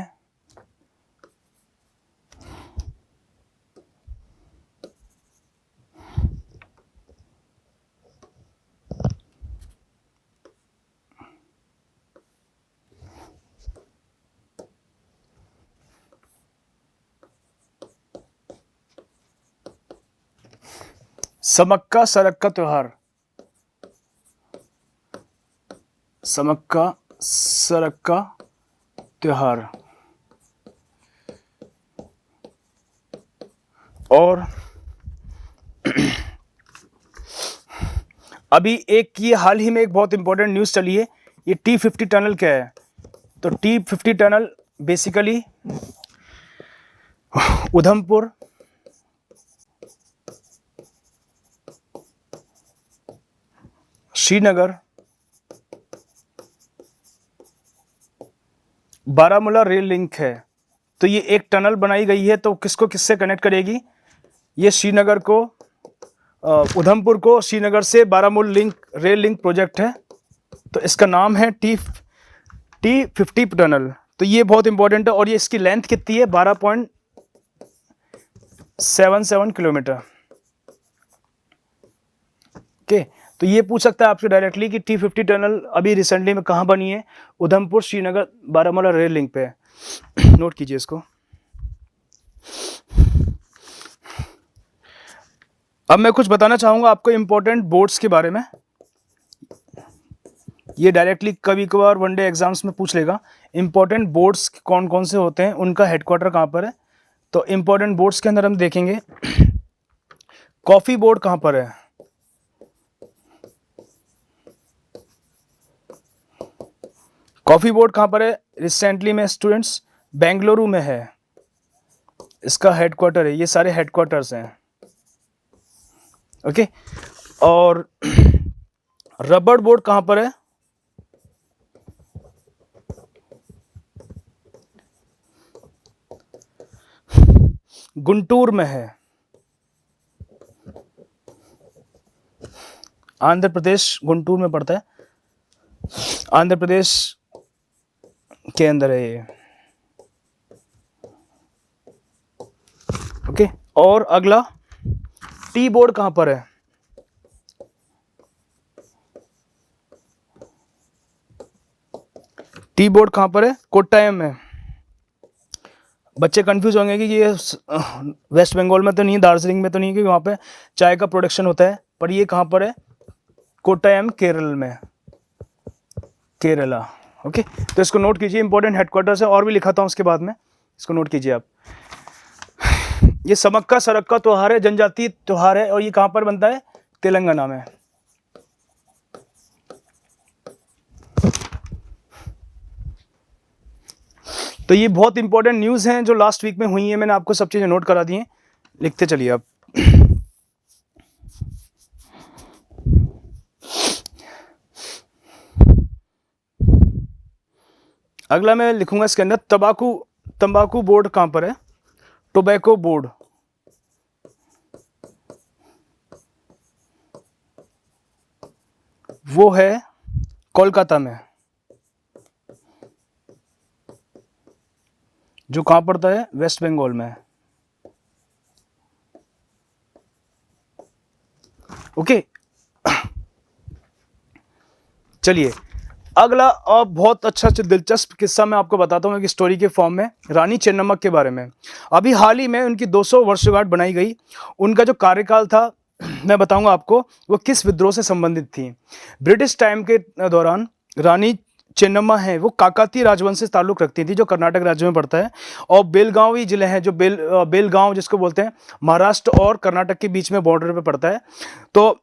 समक्का सरक्का त्योहार। समक्का सरक्का त्योहार। और अभी एक ये हाल ही में एक बहुत इंपॉर्टेंट न्यूज़ चली है, ये T50 टनल क्या है। तो T50 tunnel basically Udhampur, Srinagar, Baramulla rail link है। तो ये एक टनल बनाई गई है, तो किसको किससे कनेक्ट करेगी, ये श्रीनगर को, उधमपुर को श्रीनगर से Baramulla link rail link project है। तो इसका नाम है T50 टनल। तो ये बहुत इंपॉर्टेंट है और ये इसकी लेंथ कितनी है, 12.77 किलोमीटर। ओके, तो ये पूछ सकता है आपसे डायरेक्टली कि T50 टनल अभी रिसेंटली में कहाँ बनी है, उधमपुर श्रीनगर बारामूला रेल लिंक पे। नोट कीजिए इसको। अब मैं कुछ बताना चाहूँगा आपको इम्पोर्टेंट बोर्ड्स के बारे में। ये डायरेक्टली कभी कभार वनडे एग्जाम्स में पूछ लेगा, इम्पोर्टेंट बोर्ड्स कौन कौन से होते हैं, उनका हेडक्वार्टर कहाँ पर है। तो इम्पोर्टेंट बोर्ड्स के अंदर हम देखेंगे कॉफ़ी बोर्ड कहाँ पर है, कॉफ़ी बोर्ड कहाँ पर है, रिसेंटली में स्टूडेंट्स बेंगलुरु में है, इसका हेडक्वार्टर है। ये सारे हेडक्वार्टर्स हैं। ओके, और रबड़ बोर्ड कहाँ पर है, गुंटूर में है, आंध्र प्रदेश, गुंटूर में पड़ता है, आंध्र प्रदेश के अंदर है ये। ओके, और अगला टी बोर्ड कहां पर है, टी बोर्ड कहां पर है, कोट्टायम में। बच्चे कंफ्यूज होंगे कि ये वेस्ट बंगाल में तो नहीं है, दार्जिलिंग में तो नहीं है, क्योंकि वहाँ पे चाय का प्रोडक्शन होता है, पर ये कहाँ पर है, कोट्टायम केरल में, केरला। ओके, तो इसको नोट कीजिए, इंपॉर्टेंट हेडक्वार्टर्स है, और भी लिखा था उसके बाद में, इसको नोट कीजिए आप। ये समक्का सरक्का त्योहार है, जनजातीय त्योहार है, और ये कहाँ पर बनता है, तेलंगाना में। तो ये बहुत इंपॉर्टेंट न्यूज़ हैं जो लास्ट वीक में हुई हैं, मैंने आपको सब चीज़ें नोट करा दी हैं। लिखते चलिए आप। अगला मैं लिखूंगा इसके अंदर तंबाकू बोर्ड कहाँ पर है, टोबैको बोर्ड। वो है कोलकाता में, जो कहाँ पड़ता है, वेस्ट बंगाल में। ओके, चलिए अगला और बहुत अच्छा दिलचस्प किस्सा मैं आपको बताता हूँ एक स्टोरी के फॉर्म में, रानी चेन्नम्मा के बारे में। अभी हाल ही में उनकी 200 वर्षगांठ बनाई गई। उनका जो कार्यकाल था मैं बताऊंगा आपको, वो किस विद्रोह से संबंधित थी। ब्रिटिश टाइम के दौरान रानी चेन्नम्मा है वो काकाती राजवंश से ताल्लुक़ रखती थी, जो कर्नाटक राज्य में पड़ता है, और बेलगावी जिले हैं, जो बेलगांव जिसको बोलते हैं, महाराष्ट्र और कर्नाटक के बीच में बॉर्डर पे पड़ता है। तो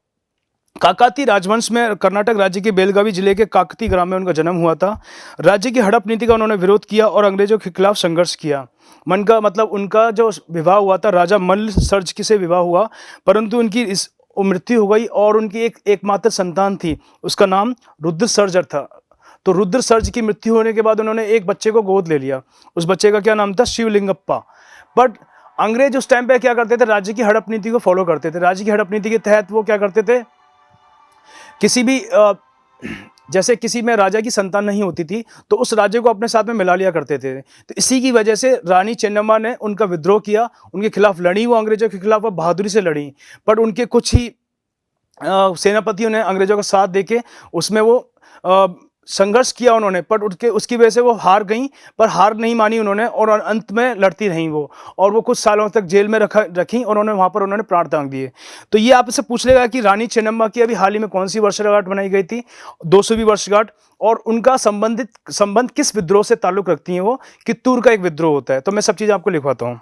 काकाती राजवंश में कर्नाटक राज्य के बेलगावी जिले के काकती ग्राम में उनका जन्म हुआ था। राज्य की हड़प नीति का उन्होंने विरोध किया और अंग्रेजों के खिलाफ संघर्ष किया। मन का मतलब उनका जो विवाह हुआ था राजा मल्ल सर्ज से विवाह हुआ, परंतु उनकी इस मृत्यु हो गई और उनकी एकमात्र संतान थी, उसका नाम रुद्र सर्जर था। तो रुद्र सर्ज की मृत्यु होने के बाद उन्होंने एक बच्चे को गोद ले लिया। उस बच्चे का क्या नाम था, शिवलिंगप्पा। बट अंग्रेज उस टाइम पे क्या करते थे, राज्य की हड़प नीति को फॉलो करते थे। राज्य की हड़प नीति के तहत वो क्या करते थे, किसी भी जैसे किसी में राजा की संतान नहीं होती थी तो उस राज्य को अपने साथ में मिला लिया करते थे। तो इसी की वजह से रानी चेन्नम्मा ने उनका विद्रोह किया, उनके खिलाफ लड़ी, वो अंग्रेजों के खिलाफ वो बहादुरी से लड़ी। पर उनके कुछ ही सेनापतियों ने अंग्रेजों का साथ देके उसमें वो संघर्ष किया उन्होंने, पर उसकी वजह से वो हार गई, पर हार नहीं मानी उन्होंने और अंत में लड़ती रहीं वो, और वो कुछ सालों तक जेल में रखी और उन्होंने प्राण त्याग दिए। तो ये आपसे पूछ लेगा कि रानी चेन्नम्मा की अभी हाल ही में कौन सी वर्षगांठ मनाई गई थी? 200वीं वर्षगांठ। और उनका संबंध किस विद्रोह से ताल्लुक रखती हैं? वो कित्तूर का एक विद्रोह होता है। तो मैं सब चीज़ आपको लिखवाता हूँ।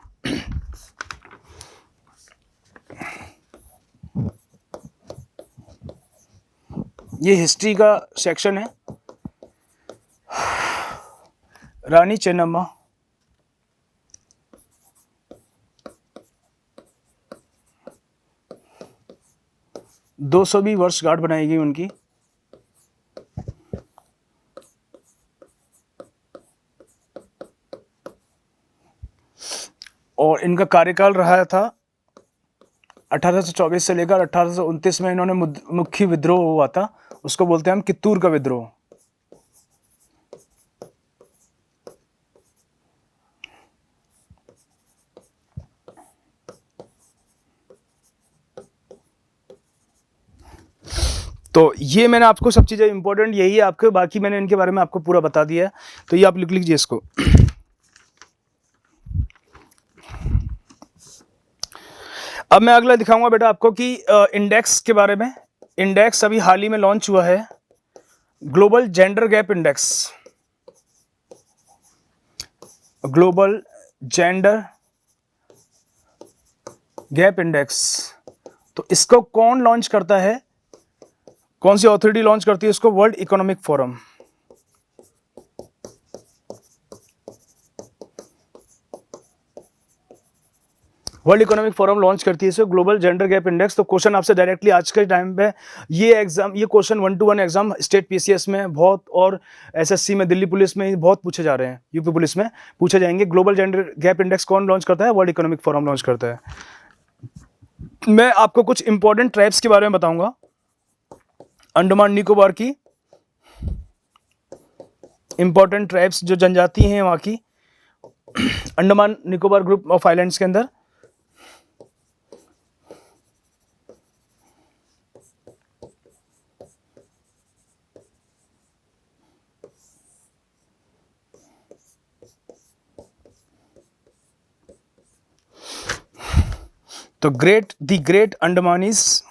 ये हिस्ट्री का सेक्शन है। रानी चेन्नम्मा 200वीं वर्षगांठ बनाई गई उनकी। और इनका कार्यकाल रहा था 1824 से लेकर 1829 में। इन्होंने मुख्य विद्रोह हुआ था, उसको बोलते हैं हम कित्तूर का विद्रोह। तो ये मैंने आपको सब चीज़ें इंपॉर्टेंट यही है आपके, बाकी मैंने इनके बारे में आपको पूरा बता दिया है। तो ये आप लिख लीजिए इसको। अब मैं अगला दिखाऊंगा बेटा आपको कि इंडेक्स के बारे में। इंडेक्स अभी हाल ही में लॉन्च हुआ है, global gender gap index. Global gender gap index. तो इसको कौन लॉन्च करता है? कौन सी अथॉरिटी लॉन्च करती है इसको? World economic forum. World economic forum launch करती है इसे, ग्लोबल जेंडर गैप इंडेक्स। तो क्वेश्चन आपसे डायरेक्टली आज के टाइम पे ये question 1 to 1 exam state PCS में बहुत, और एसएससी में, दिल्ली पुलिस में बहुत पूछे जा रहे हैं, यूपी पुलिस में पूछे जाएंगे। ग्लोबल जेंडर गैप इंडेक्स कौन लॉन्च करता है? वर्ल्ड इकोनॉमिक फोरम लॉन्च करता है। मैं आपको कुछ इंपॉर्टेंट ट्राइब्स के बारे में बताऊंगा। अंडमान निकोबार की इंपॉर्टेंट ट्राइब्स, जो जनजाति हैं वहां की, Andaman Nicobar group of islands के अंदर। तो द ग्रेट अंडमानीज,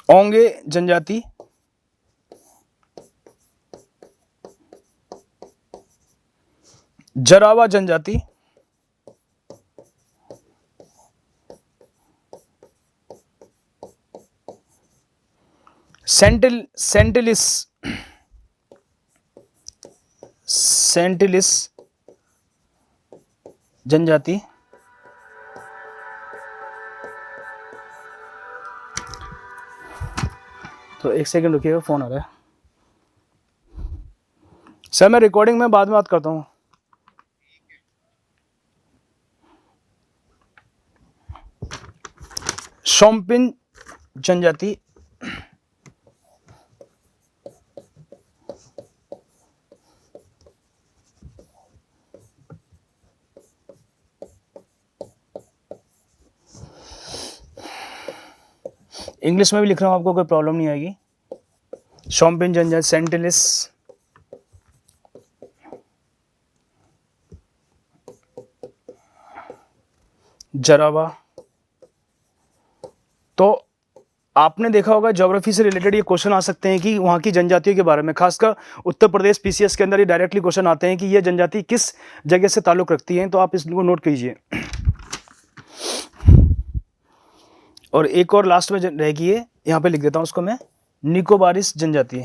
ओंगे जनजाति, जरावा जनजाति, सेंटिलिस जनजाति, तो एक सेकंड रुकिएगा, फोन आ रहा है सर। मैं रिकॉर्डिंग में बाद में बात करता हूँ। शोम्पिन जनजाति, इंग्लिश में भी लिख रहा हूँ, आपको कोई प्रॉब्लम नहीं आएगी। शोम्पिन जनजाति, सेंटिलिस, जरावा। तो आपने देखा होगा ज्योग्राफी से रिलेटेड ये क्वेश्चन आ सकते हैं कि वहाँ की जनजातियों के बारे में, खासकर उत्तर प्रदेश पीसीएस के अंदर ये डायरेक्टली क्वेश्चन आते हैं कि ये जनजाति किस जगह से ताल्लुक रखती है। तो आप इसको नोट कीजिए। और एक और लास्ट में रहेगी, ये यहाँ पे लिख देता हूँ उसको मैं, निकोबारिस जनजाति।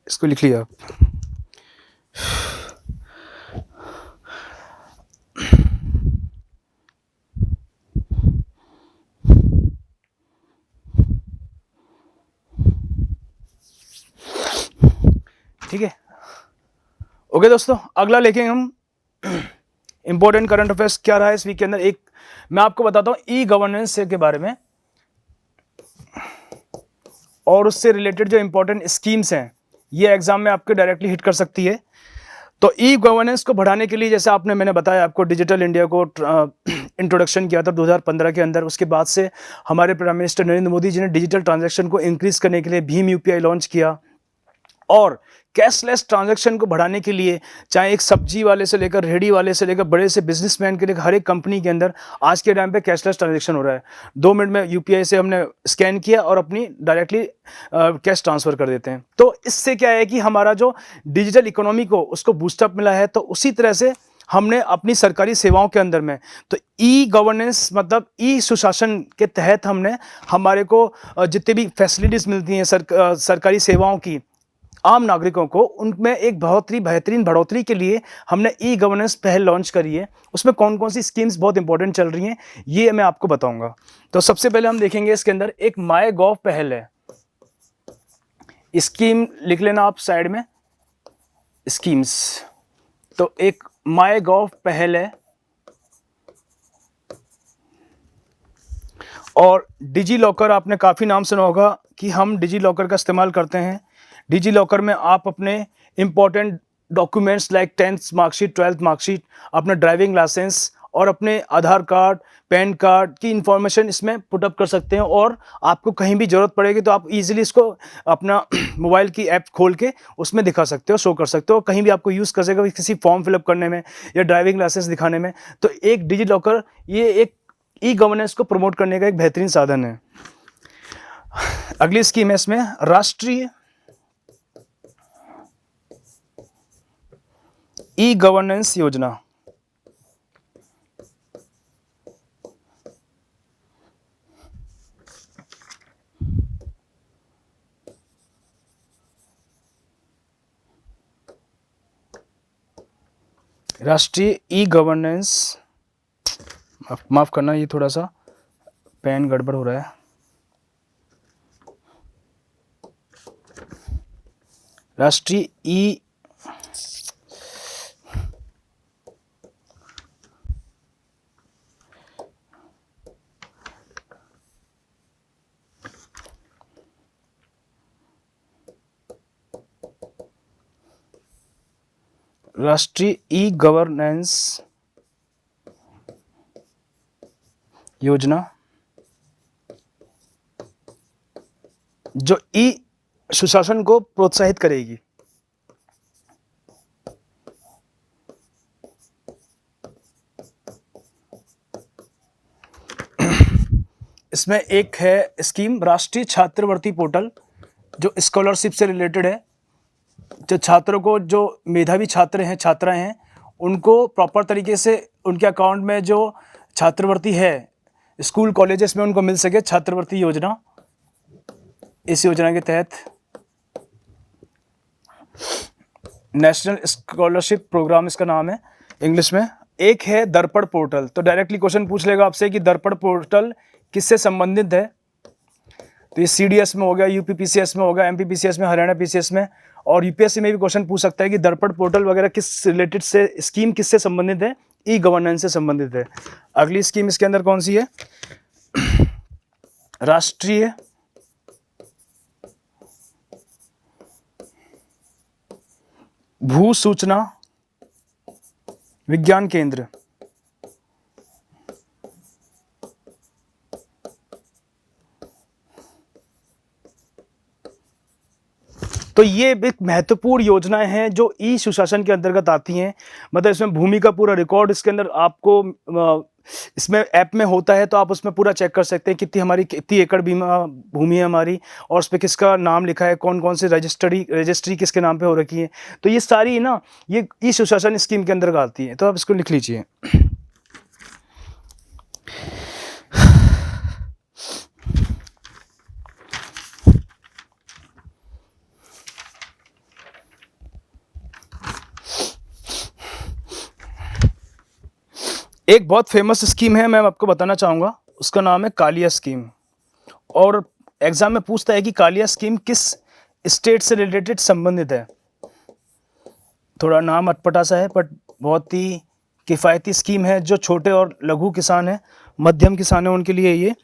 इसको लिख लिया आप। ठीक है। ओके दोस्तों, अगला लेके हम इंपॉर्टेंट करंट अफेयर्स क्या रहा है इस वीक के अंदर। एक मैं आपको बताता हूँ ई गवर्नेंस के बारे में और उससे रिलेटेड जो इंपॉर्टेंट स्कीम्स हैं, ये एग्जाम में आपके डायरेक्टली हिट कर सकती है। तो ई गवर्नेंस को बढ़ाने के लिए, जैसे मैंने बताया आपको, डिजिटल इंडिया को इंट्रोडक्शन किया था 2015 के अंदर। उसके बाद से हमारे प्राइम मिनिस्टर नरेंद्र मोदी जी ने डिजिटल ट्रांजैक्शन को इंक्रीज करने के लिए भीम यूपीआई लॉन्च किया, और कैशलेस ट्रांजैक्शन को बढ़ाने के लिए, चाहे एक सब्जी वाले से लेकर रेहड़ी वाले से लेकर बड़े से बिजनेसमैन के लिए, हर एक कंपनी के अंदर आज के टाइम पे कैशलेस ट्रांजैक्शन हो रहा है। 2 मिनट में यूपीआई से हमने स्कैन किया और अपनी डायरेक्टली कैश ट्रांसफ़र कर देते हैं। तो इससे क्या है कि हमारा जो डिजिटल इकोनॉमी को उसको बूस्टअप मिला है। तो उसी तरह से हमने अपनी सरकारी सेवाओं के अंदर में, तो ई गवर्नेंस मतलब ई सुशासन के तहत हमने हमारे को जितनी भी फैसिलिटीज़ मिलती हैं सरकारी सेवाओं की आम नागरिकों को, उनमें एक बहुत ही बेहतरीन बढ़ोतरी के लिए हमने ई गवर्नेंस पहल लॉन्च करी है। उसमें कौन कौन सी स्कीम्स बहुत इंपॉर्टेंट चल रही हैं, ये मैं आपको बताऊंगा। तो सबसे पहले हम देखेंगे इसके अंदर एक माई गॉव पहल है। स्कीम लिख लेना आप साइड में, स्कीम्स। तो एक माई गॉव पहल है, और डिजी लॉकर, आपने काफ़ी नाम सुना होगा कि हम डिजी लॉकर का इस्तेमाल करते हैं। डिजी लॉकर में आप अपने important documents like 10th marksheet, 12th marksheet, अपना ड्राइविंग लाइसेंस और अपने आधार कार्ड, पैन कार्ड की इंफॉर्मेशन इसमें पुटअप कर सकते हैं। और आपको कहीं भी ज़रूरत पड़ेगी तो आप इजीली इसको अपना मोबाइल की ऐप खोल के उसमें दिखा सकते हो, शो कर सकते हो। कहीं भी आपको यूज़ कर सकेगा किसी फॉर्म फिलअप करने में या ड्राइविंग लाइसेंस दिखाने में। तो एक डिजी लॉकर ये एक ई गवर्नेंस को प्रमोट करने का एक बेहतरीन साधन है। अगली स्कीम है इसमें राष्ट्रीय ई गवर्नेंस योजना। राष्ट्रीय ई गवर्नेंस, माफ करना, ये थोड़ा सा पेन गड़बड़ हो रहा है। राष्ट्रीय ई राष्ट्रीय ई गवर्नेंस योजना जो ई सुशासन को प्रोत्साहित करेगी। इसमें एक है स्कीम राष्ट्रीय छात्रवृत्ति पोर्टल, जो स्कॉलरशिप से रिलेटेड है। जो छात्रों को, जो मेधावी छात्र हैं, छात्राएं हैं, उनको प्रॉपर तरीके से उनके अकाउंट में जो छात्रवृत्ति है स्कूल कॉलेजेस में उनको मिल सके। छात्रवृत्ति योजना, इस योजना के तहत नेशनल स्कॉलरशिप प्रोग्राम इसका नाम है इंग्लिश में। एक है दर्पण पोर्टल। तो डायरेक्टली क्वेश्चन पूछ लेगा आपसे कि दर्पण पोर्टल किससे संबंधित है। तो ये सीडीएस में हो गया, यूपीपीसीएस में हो गया, एमपीपीसीएस में, हरियाणा पीसीएस में, और यूपीएससी में भी क्वेश्चन पूछ सकता है कि दर्पण पोर्टल वगैरह किस रिलेटेड से स्कीम किससे संबंधित है, ई गवर्नेंस से संबंधित है। अगली स्कीम इसके अंदर कौन सी है, राष्ट्रीय भू सूचना विज्ञान केंद्र। तो ये एक महत्वपूर्ण योजनाएं हैं जो ई सुशासन के अंतर्गत आती हैं। मतलब इसमें भूमि का पूरा रिकॉर्ड इसके अंदर आपको इसमें ऐप में होता है, तो आप उसमें पूरा चेक कर सकते हैं कितनी एकड़ भूमि है हमारी, और उस पर किसका नाम लिखा है, कौन कौन से रजिस्ट्री किसके नाम पे हो रखी है। तो ये सारी ना ये ई सुशासन स्कीम के अंदर आती है। तो आप इसको लिख लीजिए। एक बहुत फेमस स्कीम है, मैं आपको बताना चाहूँगा, उसका नाम है कालिया स्कीम। और एग्जाम में पूछता है कि कालिया स्कीम किस स्टेट से रिलेटेड संबंधित है। थोड़ा नाम अटपटा सा है बट बहुत ही किफ़ायती स्कीम है। जो छोटे और लघु किसान हैं, मध्यम किसान हैं, उनके लिए ये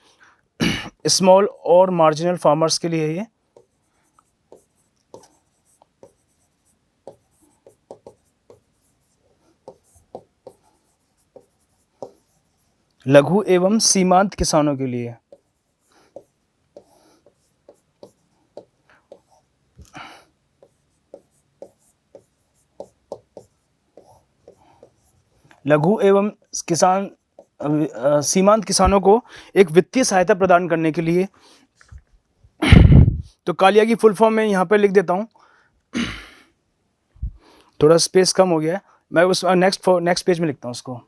स्मॉल और मार्जिनल फार्मर्स के लिए ये लघु एवं सीमांत किसानों के लिए। लघु एवं किसान सीमांत किसानों को एक वित्तीय सहायता प्रदान करने के लिए। तो कालिया की फुल फॉर्म में यहाँ पे लिख देता हूँ, थोड़ा स्पेस कम हो गया है, मैं उस नेक्स्ट पेज में लिखता हूँ उसको।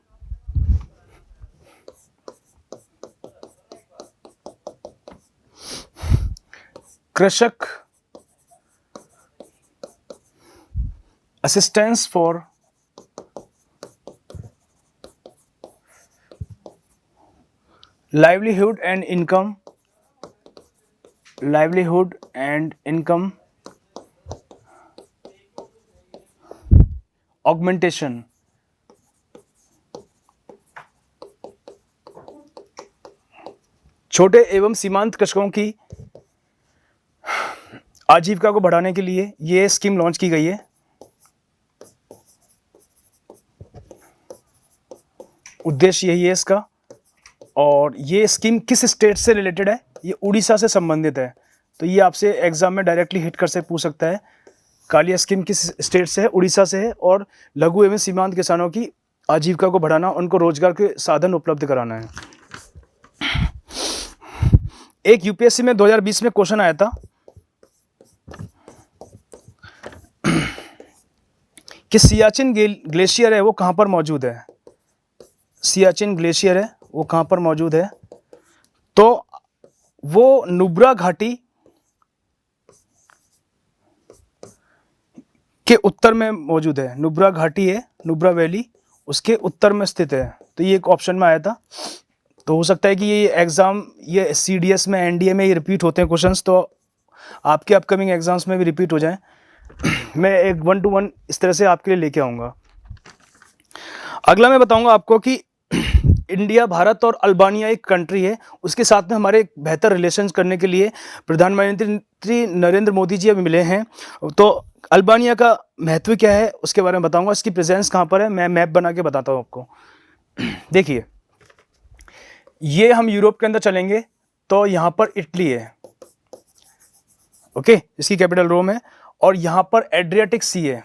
कृषक assistance for livelihood and income augmentation। छोटे एवं सीमांत कृषकों की आजीविका को बढ़ाने के लिए ये स्कीम लॉन्च की गई है। उद्देश्य यही है इसका। और ये स्कीम किस स्टेट से रिलेटेड है? ये उड़ीसा से संबंधित है। तो ये आपसे एग्जाम में डायरेक्टली हिट कर से पूछ सकता है। कालिया स्कीम किस स्टेट से है? उड़ीसा से है। और लघु एवं सीमांत किसानों की आजीविका को बढ़ाना, उनको रोजगार के साधन उपलब्ध कराना है। एक यूपीएससी में 2020 में क्वेश्चन आया था कि सियाचिन ग्लेशियर है वो कहाँ पर मौजूद है? सियाचिन ग्लेशियर है वो कहाँ पर मौजूद है? तो वो नुब्रा घाटी के उत्तर में मौजूद है। नुब्रा घाटी है, नुब्रा वैली, उसके उत्तर में स्थित है। तो ये एक ऑप्शन में आया था। तो हो सकता है कि ये एग्ज़ाम, ये सीडीएस में, एनडीए में ये रिपीट होते हैं क्वेश्चंस, तो आपके अपकमिंग एग्जाम्स में भी रिपीट हो जाएं। मैं एक 1 to 1 इस तरह से आपके लिए लेके आऊँगा। अगला मैं बताऊँगा आपको कि इंडिया, भारत और अल्बानिया एक कंट्री है, उसके साथ में हमारे बेहतर रिलेशंस करने के लिए प्रधानमंत्री नरेंद्र मोदी जी अभी मिले हैं। तो अल्बानिया का महत्व क्या है उसके बारे में बताऊंगा, इसकी प्रेजेंस कहाँ पर है, मैं मैप बना के बताता हूँ आपको। देखिए, ये हम यूरोप के अंदर चलेंगे तो यहाँ पर इटली है, ओके, इसकी कैपिटल रोम है। और यहाँ पर एड्रियाटिक सी है,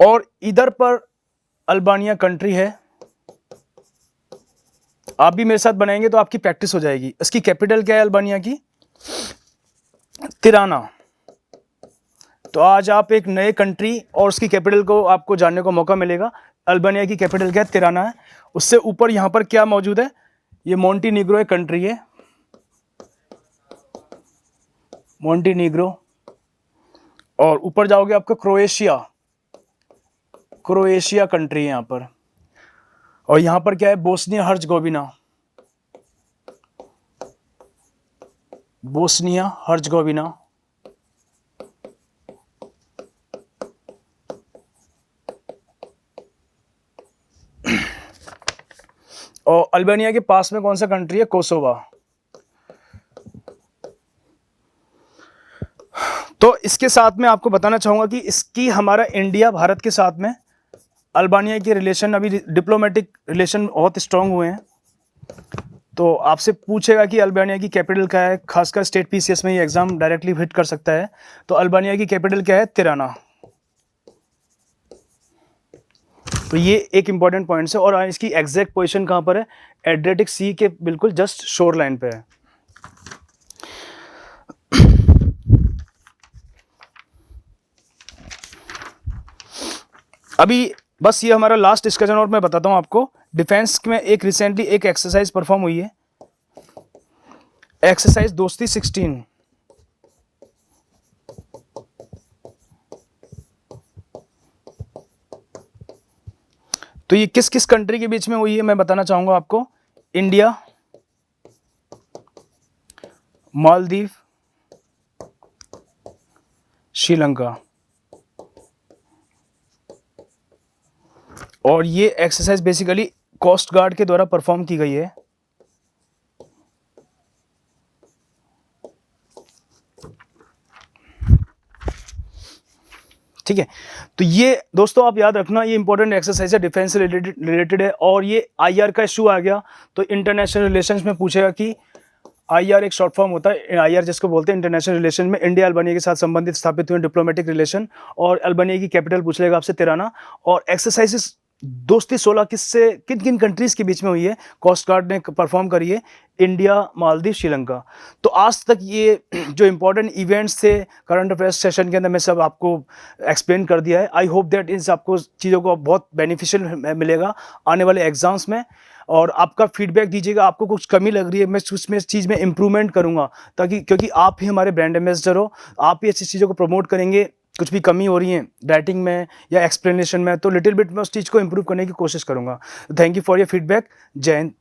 और इधर पर अल्बानिया कंट्री है। आप भी मेरे साथ बनाएंगे तो आपकी प्रैक्टिस हो जाएगी। इसकी कैपिटल क्या है अल्बानिया की? तिराना। तो आज आप एक नए कंट्री और उसकी कैपिटल को आपको जानने को मौका मिलेगा। अल्बानिया की कैपिटल क्या है? तिराना है। उससे ऊपर यहाँ पर क्या मौजूद है? ये मोंटीनीग्रो एक कंट्री है, मोंटीनीग्रो। और ऊपर जाओगे आपको क्रोएशिया, क्रोएशिया कंट्री है यहाँ पर। और यहाँ पर क्या है? Bosnia Herzegovina, Bosnia Herzegovina. और अल्बानिया के पास में कौन सा कंट्री है? कोसोवा। तो इसके साथ में आपको बताना चाहूँगा कि इसकी हमारा इंडिया भारत के साथ में अल्बानिया के रिलेशन, अभी डिप्लोमेटिक रिलेशन बहुत स्ट्रांग हुए हैं। तो आपसे पूछेगा कि अल्बानिया की कैपिटल क्या है, खासकर स्टेट पीसीएस में ये एग्जाम डायरेक्टली हिट कर सकता है। तो अल्बानिया की कैपिटल क्या है? तिराना। तो ये एक इंपॉर्टेंट पॉइंट है। और इसकी एग्जैक्ट पोजीशन कहाँ पर है? एड्रियाटिक सी के बिल्कुल जस्ट शोर लाइन पे है। अभी बस ये हमारा लास्ट डिस्कशन, और मैं बताता हूँ आपको, डिफेंस में एक रिसेंटली एक एक्सरसाइज परफॉर्म हुई है, एक्सरसाइज दोस्ती 16। तो ये किस किस कंट्री के बीच में हुई है मैं बताना चाहूंगा आपको। इंडिया, मालदीव, श्रीलंका। और ये एक्सरसाइज बेसिकली कोस्ट गार्ड के द्वारा परफॉर्म की गई है। ठीक है, तो ये दोस्तों आप याद रखना, ये इंपॉर्टेंट एक्सरसाइज है, डिफेंस से रिलेटेड है। और ये आईआर का इशू आ गया तो इंटरनेशनल रिलेशंस में पूछेगा कि आईआर एक शॉर्ट फॉर्म होता है, आईआर जिसको बोलते हैं इंटरनेशनल रिलेशन में इंडिया अल्बानिया के साथ संबंधित स्थापित हुए डिप्लोमेटिक रिलेशन, और अल्बानिया की कैपिटल पूछ लेगा आपसे तिराना। और एक्सरसाइजेस दोस्ती 16 किससे किन किन कंट्रीज के बीच में हुई है, कोस्ट गार्ड ने परफॉर्म करी है, इंडिया, मालदीव, श्रीलंका। तो आज तक ये जो इंपॉर्टेंट इवेंट्स थे करंट अफेयर्स सेशन के अंदर मैं सब आपको एक्सप्लेन कर दिया है। आई होप दैट इस आपको चीज़ों को बहुत बेनिफिशियल मिलेगा आने वाले एग्जाम्स में। और आपका फीडबैक दीजिएगा, आपको कुछ कमी लग रही है, मैं उसमें चीज़ में इम्प्रूवमेंट करूँगा, ताकि क्योंकि आप ही हमारे ब्रांड एम्बेसडर हो, आप ही ऐसी चीज़ों को प्रमोट करेंगे। कुछ भी कमी हो रही है राइटिंग में या एक्सप्लेनेशन में तो लिटिल बिट मैं उस चीज़ को इम्प्रूव करने की कोशिश करूँगा। Thank you for your feedback. जय हिंद।